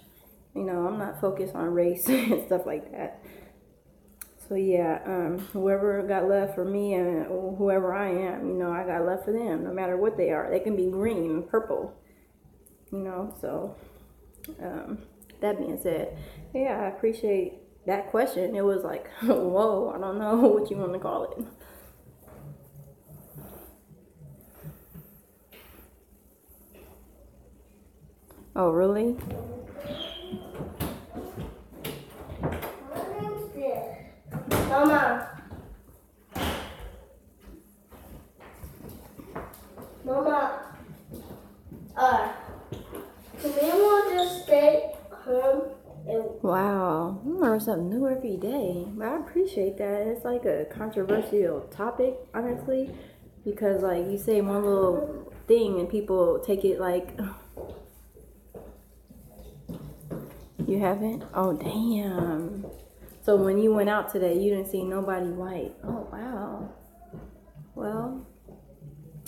You know, I'm not focused on race and stuff like that. So yeah, whoever got love for me and whoever I am, you know, I got love for them, no matter what they are. They can be green, purple, you know. So that being said, yeah, I appreciate that question. It was like, whoa, I don't know what you want to call it. Oh, really? Mama. Can we all just stay home? Wow, I learn something new every day. But I appreciate that. It's like a controversial topic, honestly, because like you say one little thing and people take it like, you haven't? Oh, damn. So when you went out today, you didn't see nobody white. Oh, wow. Well,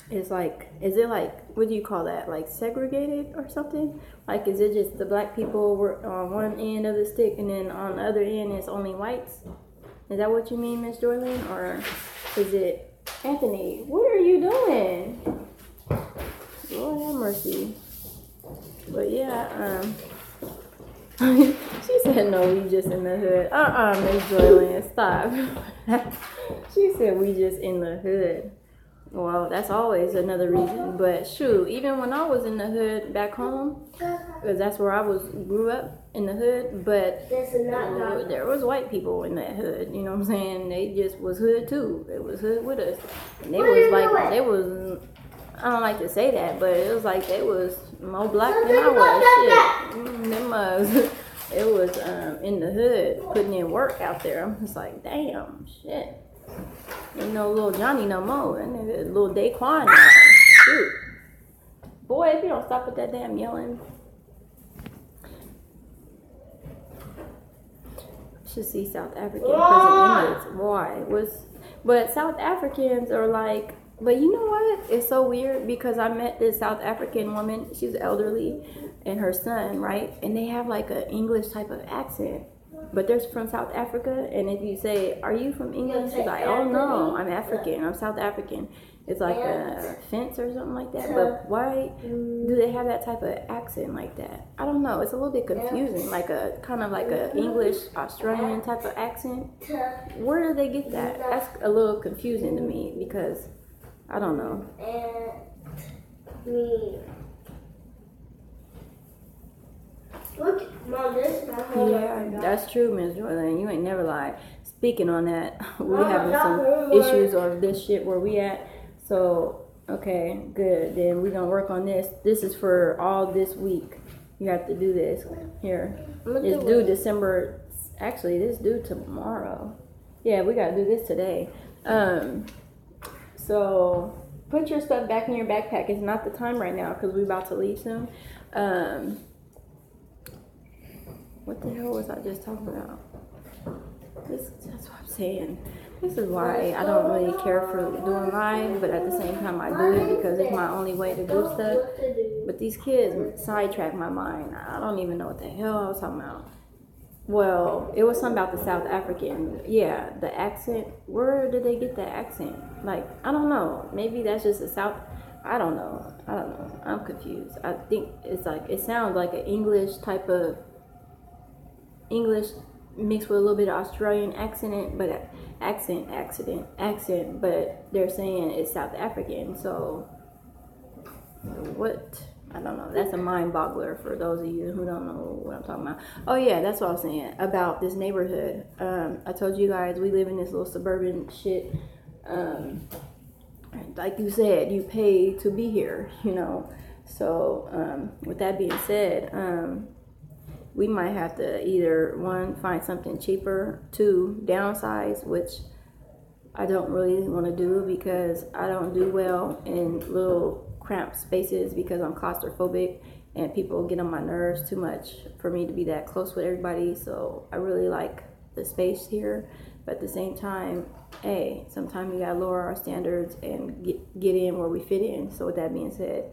it's like, is it like, what do you call that? Like segregated or something? Like, is it just the black people were on one end of the stick and then on the other end it's only whites? Is that what you mean, Miss Joylene? Or is it, Anthony, what are you doing? Lord have mercy. But yeah, she said, no, we just in the hood. Miss Joylene, stop. She said, we just in the hood. Well, that's always another reason. But shoot, even when I was in the hood back home, because that's where I grew up, in the hood, but there was white people in that hood, you know what I'm saying? They just was hood too. They was hood with us. And they was like, they was, I don't like to say that, but it was like they was more black than I was. Shit. Them mugs. It was in the hood, putting in work out there. I'm just like, damn, shit. Ain't no little Johnny no more. And little Daquan now. Shoot. Boy, if you don't stop with that damn yelling. Should see South African prison inmates. Why? But South Africans are like, but you know what? It's so weird because I met this South African woman. She's elderly, and her son, right? And they have like an English type of accent. But they're from South Africa, and if you say, are you from England? She's like, oh no, I'm African, I'm South African. It's like a fence or something like that. But why do they have that type of accent like that? I don't know. It's a little bit confusing, like a kind of like a English Australian type of accent. Where do they get that? That's a little confusing to me because I don't know. Look, Mom, this is my home. Yeah, that's true, Ms. Jordan. You ain't never lied. Speaking on that, we having some issues on this shit where we at. So, okay, good. Then we're going to work on this. This is for all this week. You have to do this. Here. It's due December. Actually, this is due tomorrow. Yeah, we got to do this today. So, put your stuff back in your backpack. It's not the time right now because we're about to leave soon. What the hell was I just talking about? That's what I'm saying. This is why I don't really care for doing live, but at the same time I do it because it's my only way to do stuff. But these kids sidetrack my mind. I don't even know what the hell I was talking about. Well, it was something about the South African. Yeah, the accent. Where did they get that accent? Like, I don't know. Maybe that's just a South. I don't know. I'm confused. I think it's like, it sounds like an English type of English mixed with a little bit of Australian accent, but accent, but they're saying it's South African. So what? I don't know. That's a mind boggler for those of you who don't know what I'm talking about. Oh yeah, that's what I was saying about this neighborhood. I told you guys we live in this little suburban shit. Like you said, you pay to be here, you know. So with that being said, we might have to either, one, find something cheaper, two, downsize, which I don't really want to do because I don't do well in little cramped spaces because I'm claustrophobic and people get on my nerves too much for me to be that close with everybody. So I really like the space here, but at the same time, hey, sometimes we gotta lower our standards and get in where we fit in. So with that being said,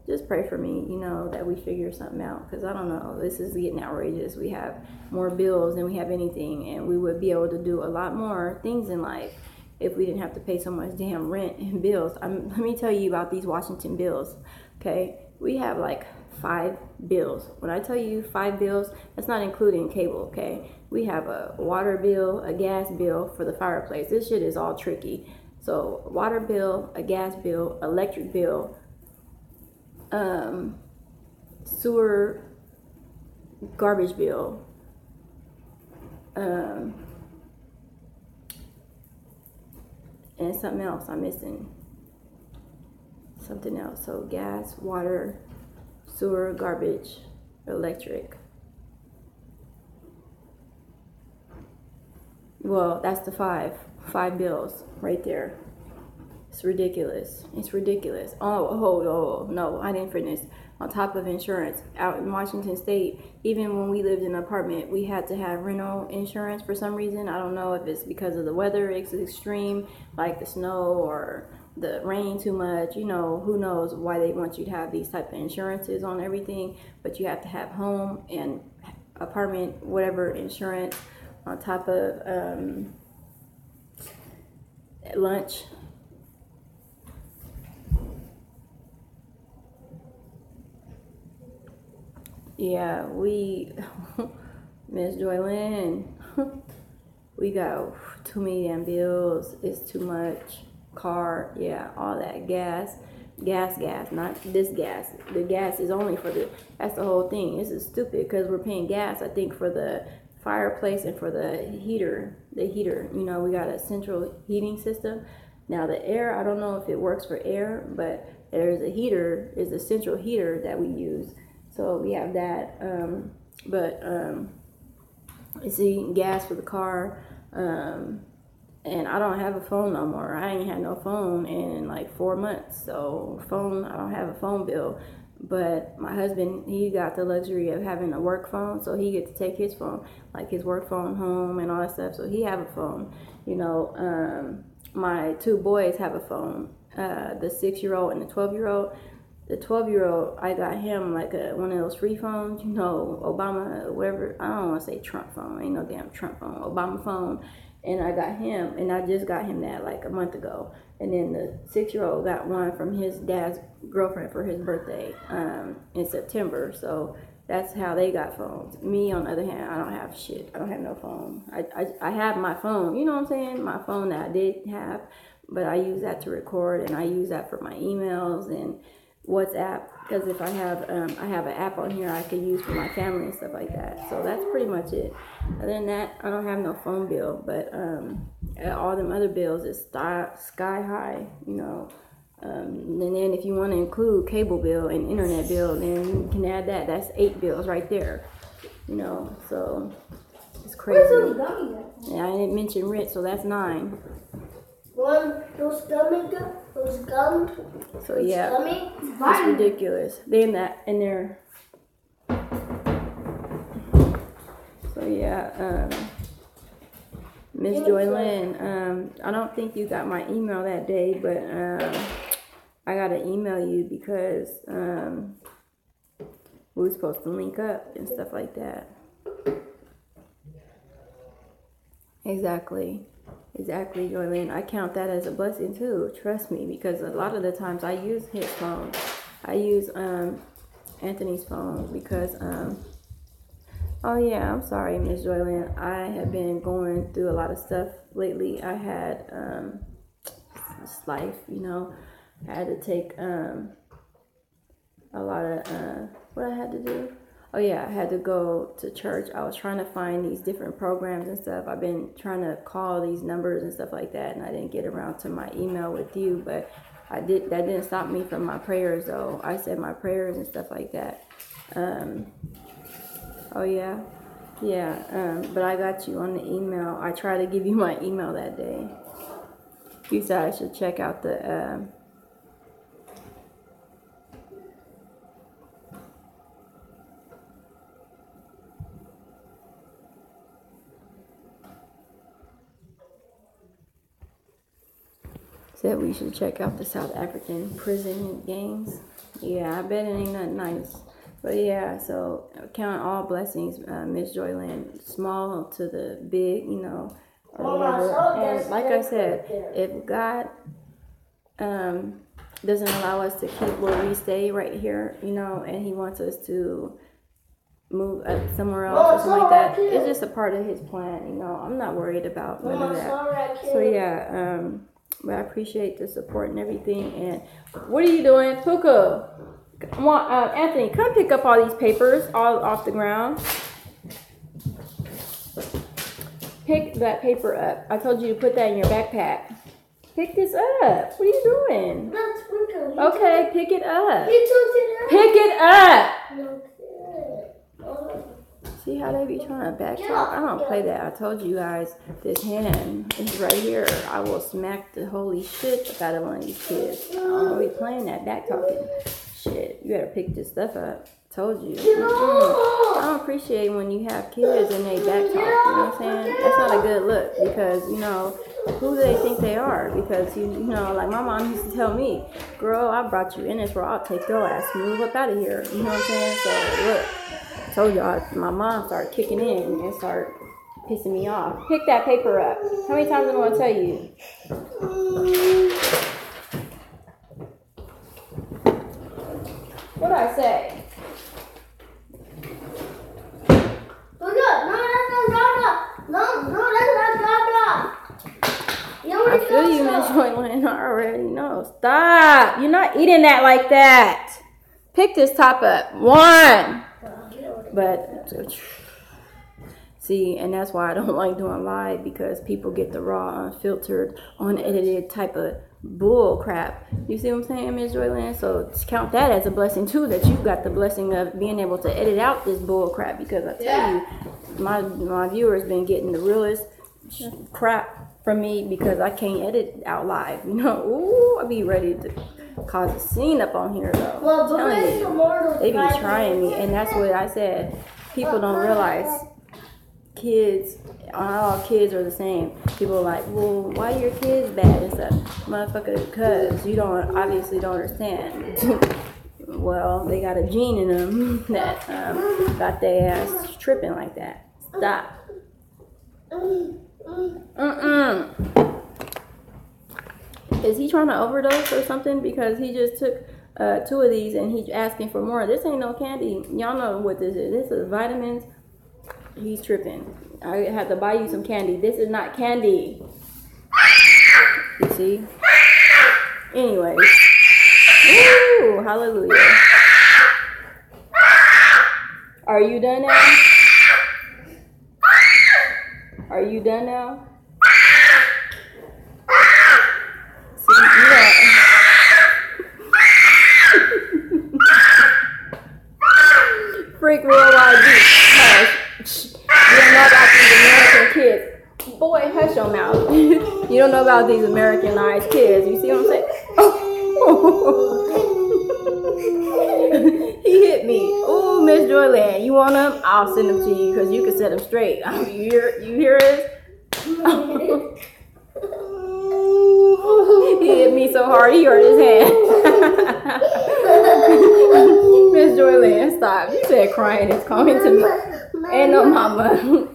just pray for me, you know, that we figure something out, because I don't know, this is getting outrageous. We have more bills than we have anything, and we would be able to do a lot more things in life if we didn't have to pay so much damn rent and bills. Let me tell you about these Washington bills, okay? We have like 5 bills. When I tell you 5 bills, that's not including cable, okay? We have a water bill, a gas bill for the fireplace. This shit is all tricky. So water bill, a gas bill, electric bill, sewer, garbage bill, and something else I'm missing. Something else. So gas, water, sewer, garbage, electric. Well, that's the 5 bills right there. It's ridiculous. It's ridiculous. Oh, no, I didn't finish. On top of insurance, out in Washington State, even when we lived in an apartment, we had to have rental insurance for some reason. I don't know if it's because of the weather, it's extreme, like the snow or the rain too much. You know, who knows why they want you to have these type of insurances on everything, but you have to have home and apartment, whatever insurance on top of lunch. Yeah, we, Miss Joylyn, we got too many damn bills. It's too much. Car, yeah, all that. Gas, not this gas. The gas is only for that's the whole thing. This is stupid because we're paying gas, I think, for the fireplace and for the heater. You know, we got a central heating system. Now the air, I don't know if it works for air, but there's a heater, is a central heater that we use. So we have that, you see, gas for the car, and I don't have a phone no more. I ain't had no phone in like 4 months, so I don't have a phone bill. But my husband, he got the luxury of having a work phone, so he gets to take his phone, like his work phone home and all that stuff, so he have a phone. You know, my 2 boys have a phone, the 6-year-old and the 12-year-old. The 12-year-old, I got him like one of those free phones, you know, Obama, whatever. I don't want to say Trump phone. Ain't no damn Trump phone. Obama phone. And I got him, and I just got him that like a month ago. And then the 6-year-old got one from his dad's girlfriend for his birthday in September. So that's how they got phones. Me, on the other hand, I don't have shit. I don't have no phone. I have my phone, you know what I'm saying? My phone that I did have, but I use that to record, and I use that for my emails and WhatsApp, because if I have an app on here I can use for my family and stuff like that. So that's pretty much it. Other than that, I don't have no phone bill, but all them other bills is sky high, you know. And then if you want to include cable bill and internet bill, then you can add that. That's 8 bills right there, you know. So it's crazy. Where's those gummies at? Yeah, I didn't mention rent, so that's 9. One, those gummies go? So yeah, it's ridiculous. They in there. So yeah, Miss Joylyn, I don't think you got my email that day, but I gotta email you because we were supposed to link up and stuff like that. Exactly, Joylyn. I count that as a blessing too. Trust me, because a lot of the times I use his phone. I use Anthony's phone because oh yeah, I'm sorry, Miss Joylyn. I have been going through a lot of stuff lately. I had this life, you know. I had to take a lot of what I had to do. Oh yeah, I had to go to church. I was trying to find these different programs and stuff. I've been trying to call these numbers and stuff like that, and I didn't get around to my email with you, but that didn't stop me from my prayers though. I said my prayers and stuff like that. Oh yeah, but I got you on the email. I tried to give you my email that day. You said I should check out the said we should check out the South African prison gangs. Yeah, I bet it ain't nothing nice. But yeah, so count all blessings, Miss Joylyn, small to the big, you know, or whatever. And like I said, if God doesn't allow us to keep where we stay right here, you know, and He wants us to move up somewhere else or something like that, it's just a part of His plan, you know. I'm not worried about none of that. So yeah, but I appreciate the support and everything. And what are you doing, Puka? Come on, Anthony, come pick up all these papers all off the ground. Pick that paper up. I told you to put that in your backpack. Pick this up. What are you doing? Okay, pick it up. Pick it up. See how they be trying to backtalk? I don't play that. I told you guys, this hand is right here. I will smack the holy shit out of one of these kids. I don't be playing that backtalking shit. You better pick this stuff up. Told you. I don't appreciate when you have kids and they backtalk. You know what I'm saying? That's not a good look because, you know, who do they think they are? Because, you know, like my mom used to tell me, girl, I brought you in this world. I'll take your ass. Move up out of here. You know what I'm saying? So, look. I told y'all, my mom started kicking in and started pissing me off. Pick that paper up. How many times am I going to tell you? What'd I say? I feel you, Miss Joylyn. I already know. Stop. You're not eating that like that. Pick this top up. One. But see, and that's why I don't like doing live, because people get the raw, unfiltered, unedited type of bull crap. You see what I'm saying, Ms. Joylyn? So count that as a blessing too, that you got the blessing of being able to edit out this bull crap, because I tell you, my viewers been getting the realest crap from me because I can't edit out live. You know, ooh, I be ready to cause a scene up on here though. Well, they be trying me, and that's what I said. People don't realize kids, not all kids are the same. People are like, well, why are your kids bad and stuff? Motherfucker, because you obviously don't understand. Well, they got a gene in them that got their ass tripping like that. Stop. Is he trying to overdose or something? Because he just took 2 of these and he's asking for more. This ain't no candy. Y'all know what this is. This is vitamins. He's tripping. I had to buy you some candy. This is not candy. You see? Anyway. Ooh, hallelujah. Are you done now? Are you done now? See, Freak real YG. You don't know about these American kids. Boy, hush your mouth. You don't know about these Americanized kids. You see what I'm saying? He hit me. Ooh, Miss Joyland, you want them? I'll send them to you because you can set them straight. You hear us? He hit me so hard he hurt his hand. Miss Joyland, stop. You said crying is coming to me. Ain't no mama.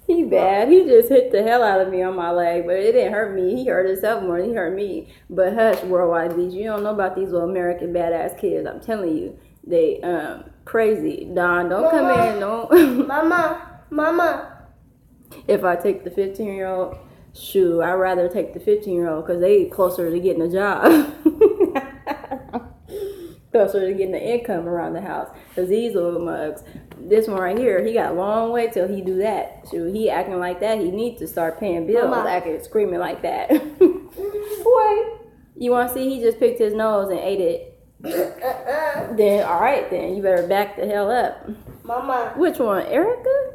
He bad. He just hit the hell out of me on my leg, but it didn't hurt me. He hurt himself more than he hurt me. But hush, Worldwide Beach. You don't know about these little American badass kids. I'm telling you, they crazy. Don, don't come in. Don't. Mama. If I take the 15-year-old, shoot, I'd rather take the 15-year-old because they closer to getting a job. Closer to getting the income around the house. Because these little mugs, this one right here, he got a long way till he do that. Shoot, he acting like that, he needs to start paying bills, acting, screaming like that. Boy, you want to see he just picked his nose and ate it? Then, all right, then, you better back the hell up. Mama. Which one, Erica?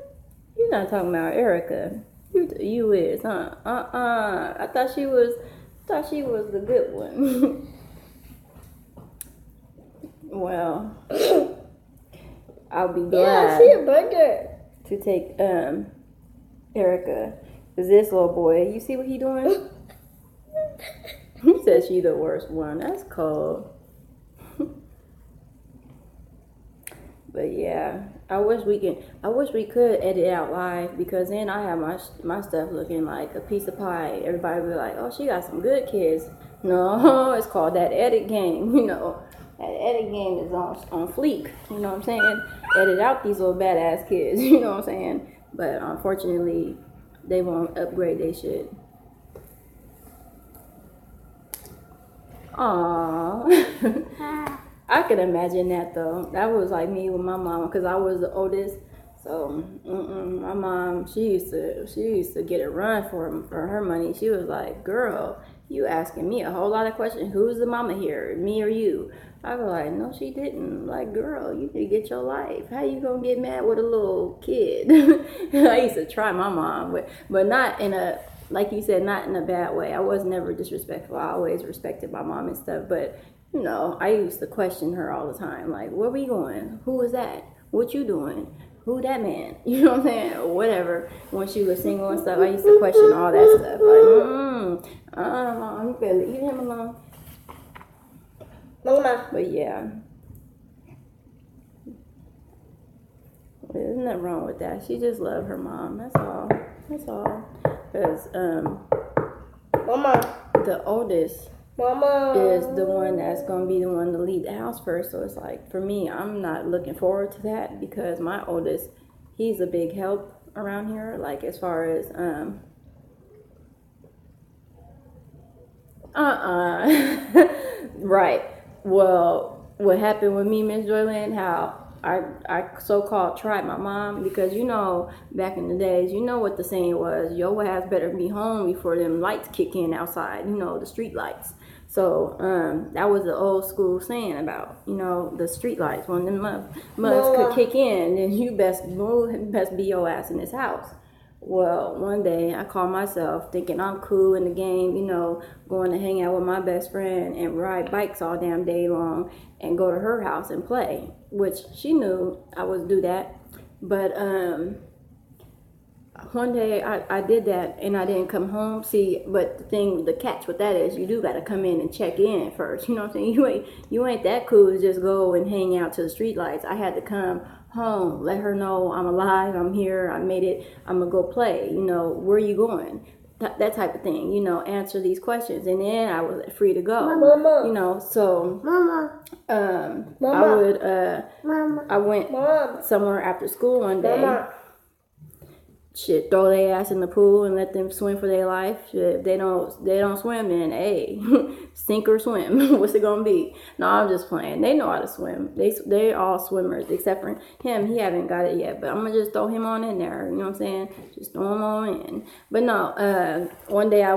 You're not talking about Erica. You is, huh? I thought she was the good one. Well, I'll be glad. Yeah, I see a burger. To take Erica. Cause this little boy, you see what he doing? He said she the worst one. That's cold. But yeah, I wish we could edit out live because then I have my stuff looking like a piece of pie. Everybody be like, oh, she got some good kids. No, it's called that edit game, you know. That edit game is on fleek, you know what I'm saying? Edit out these little badass kids, you know what I'm saying? But unfortunately, they won't upgrade their shit. Aww. I could imagine that though. That was like me with my mom because I was the oldest. So my mom, she used to get a run for her money. She was like, "Girl, you asking me a whole lot of questions. Who's the mama here, me or you?" I was like, "No, she didn't. Like, girl, you need to get your life. How you gonna get mad with a little kid?" I used to try my mom, but not in a, like you said, not in a bad way. I was never disrespectful. I always respected my mom and stuff. But you know, I used to question her all the time. Like, where we going? Who was that? What you doing? Who that man? You know what I'm saying? Or whatever. When she was single and stuff, I used to question all that stuff. Like, Mom, you better leave him alone. Mama. But yeah. There's nothing wrong with that. She just loved her mom. That's all. That's all. Because Mama. The oldest Mama is the one that's going to be the one to leave the house first. So it's like, for me, I'm not looking forward to that because my oldest, he's a big help around here. Like, as far as, right. Well, what happened with me, Miss Joyland, how I so-called tried my mom because, you know, back in the days, you know what the saying was, your ass better be home before them lights kick in outside, you know, the street lights. So that was the old school saying about, you know, the street lights. When them mugs could kick in, then you best be your ass in this house. Well, one day I called myself thinking I'm cool in the game, you know, going to hang out with my best friend and ride bikes all damn day long and go to her house and play, which she knew I would do that. But one day I did that and I didn't come home. See, but the catch with that is you do got to come in and check in first. You know what I'm saying? You ain't that cool to just go and hang out to the street lights. I had to come home, let her know I'm alive, I'm here, I made it, I'm gonna go play, you know, where you going? That type of thing, you know, answer these questions. And then I was free to go. Mama. You know, so I went somewhere after school one day. Mama. Shit, throw their ass in the pool and let them swim for their life. Shit, if they don't swim, then hey, sink or swim. What's it gonna be? No, I'm just playing. They know how to swim. They all swimmers except for him. He haven't got it yet, but I'm gonna just throw him on in there. You know what I'm saying? Just throw him on in. But no, one day I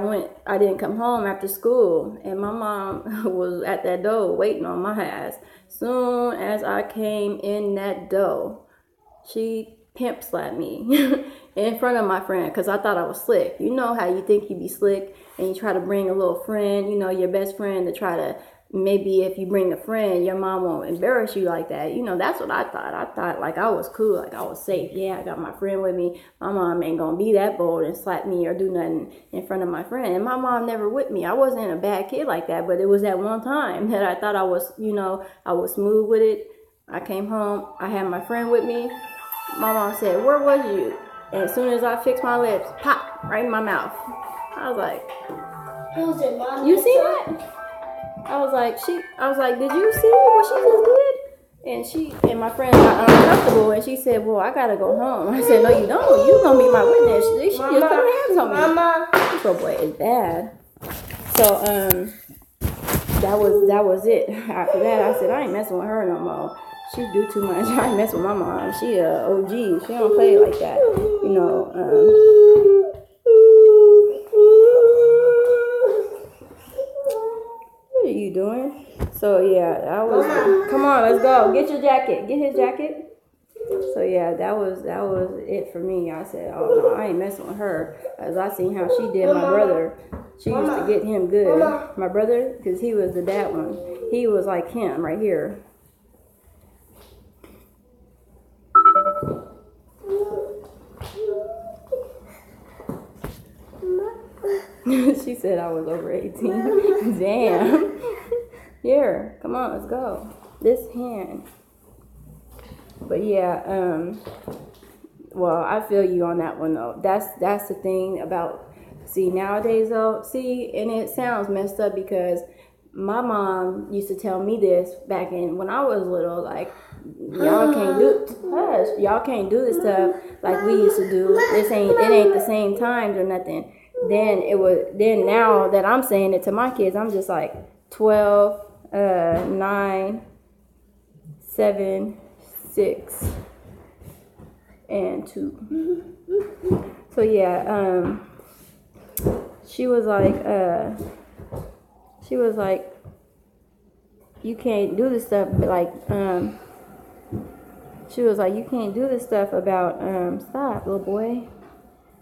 didn't come home after school, and my mom was at that door waiting on my ass. Soon as I came in that door, she pimp slapped me. in front of my friend because I thought I was slick. You know how you think you be slick and you try to bring a little friend, you know, your best friend to try to, maybe if you bring a friend, your mom won't embarrass you like that. You know, that's what I thought. I thought like I was cool, like I was safe. Yeah, I got my friend with me. My mom ain't gonna be that bold and slap me or do nothing in front of my friend. And my mom never with me. I wasn't a bad kid like that, but it was that one time that I thought I was, you know, I was smooth with it. I came home, I had my friend with me. My mom said, "Where was you?" And as soon as I fixed my lips, pop, right in my mouth. I was like, "You see that?" I was like, "Did you see what she just did?" And my friend got uncomfortable and she said, "Well, I gotta go home." I said, "No, you don't. You gonna be my witness." She just put her hands on me. Mama. This little boy is bad. So that was it. After that, I said, I ain't messing with her no more. She do too much. I ain't messing with my mom. She a OG. She don't play like that. You know. What are you doing? So yeah, that was. Come on, let's go. Get your jacket. Get his jacket. So yeah, that was it for me. I said, oh no, I ain't messing with her. As I seen how she did my brother. She used to get him good. My brother, because he was the dad one. He was like him right here. She said I was over 18. Damn. Here, come on, let's go. This hand. But yeah, well, I feel you on that one though. That's the thing about, see, nowadays though, and it sounds messed up because my mom used to tell me this back when I was little, like, y'all can't do this stuff like we used to do. It ain't the same times or nothing. Then now that I'm saying it to my kids, I'm just like 12, 9, 7, 6, and 2. So yeah, she was like, you can't do this stuff, like, she was like, you can't do this stuff about, stop, little boy,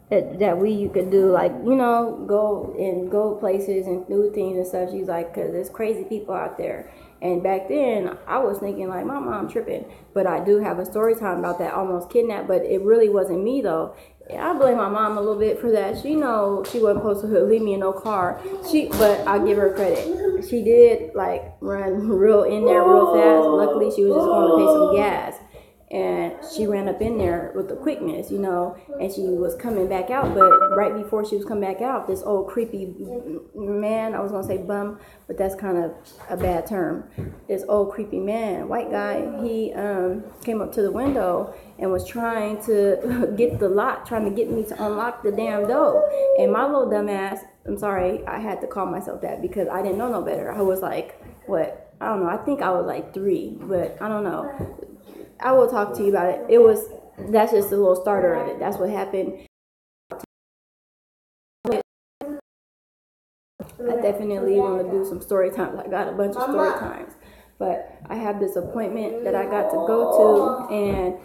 that you could do, like, you know, go places and do things and stuff. She's like, because there's crazy people out there. And back then, I was thinking, like, my mom tripping. But I do have a story time about that almost kidnapped, but it really wasn't me, though. I blame my mom a little bit for that. She know she wasn't supposed to leave me in no car. But I give her credit. She did, like, run real in there real fast. Luckily, she was just going to pay some gas. And she ran up in there with the quickness, you know, and she was coming back out. But right before she was coming back out, this old creepy man, I was going to say bum, but that's kind of a bad term. This old creepy man, white guy, he came up to the window and was trying to get the lock, trying to get me to unlock the damn door. And my little dumb ass, I'm sorry, I had to call myself that because I didn't know no better. I was like, what? I don't know. I think I was like 3, but I don't know. I will talk to you about it. That's just a little starter of it. That's what happened. I definitely want to do some story times. I got a bunch of story times. But I have this appointment that I got to go to, and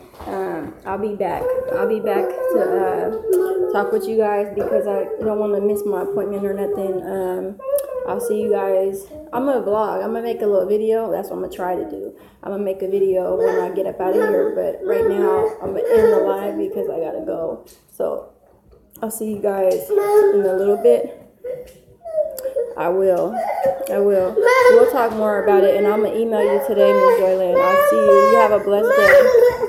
I'll be back. I'll be back to talk with you guys because I don't want to miss my appointment or nothing. I'll see you guys. I'm going to vlog. I'm going to make a little video. That's what I'm going to try to do. I'm going to make a video when I get up out of here. But right now, I'm going to end the live because I got to go. So, I'll see you guys in a little bit. I will. We'll talk more about it. And I'm going to email you today, Ms. Joyland. I'll see you. You have a blessed day.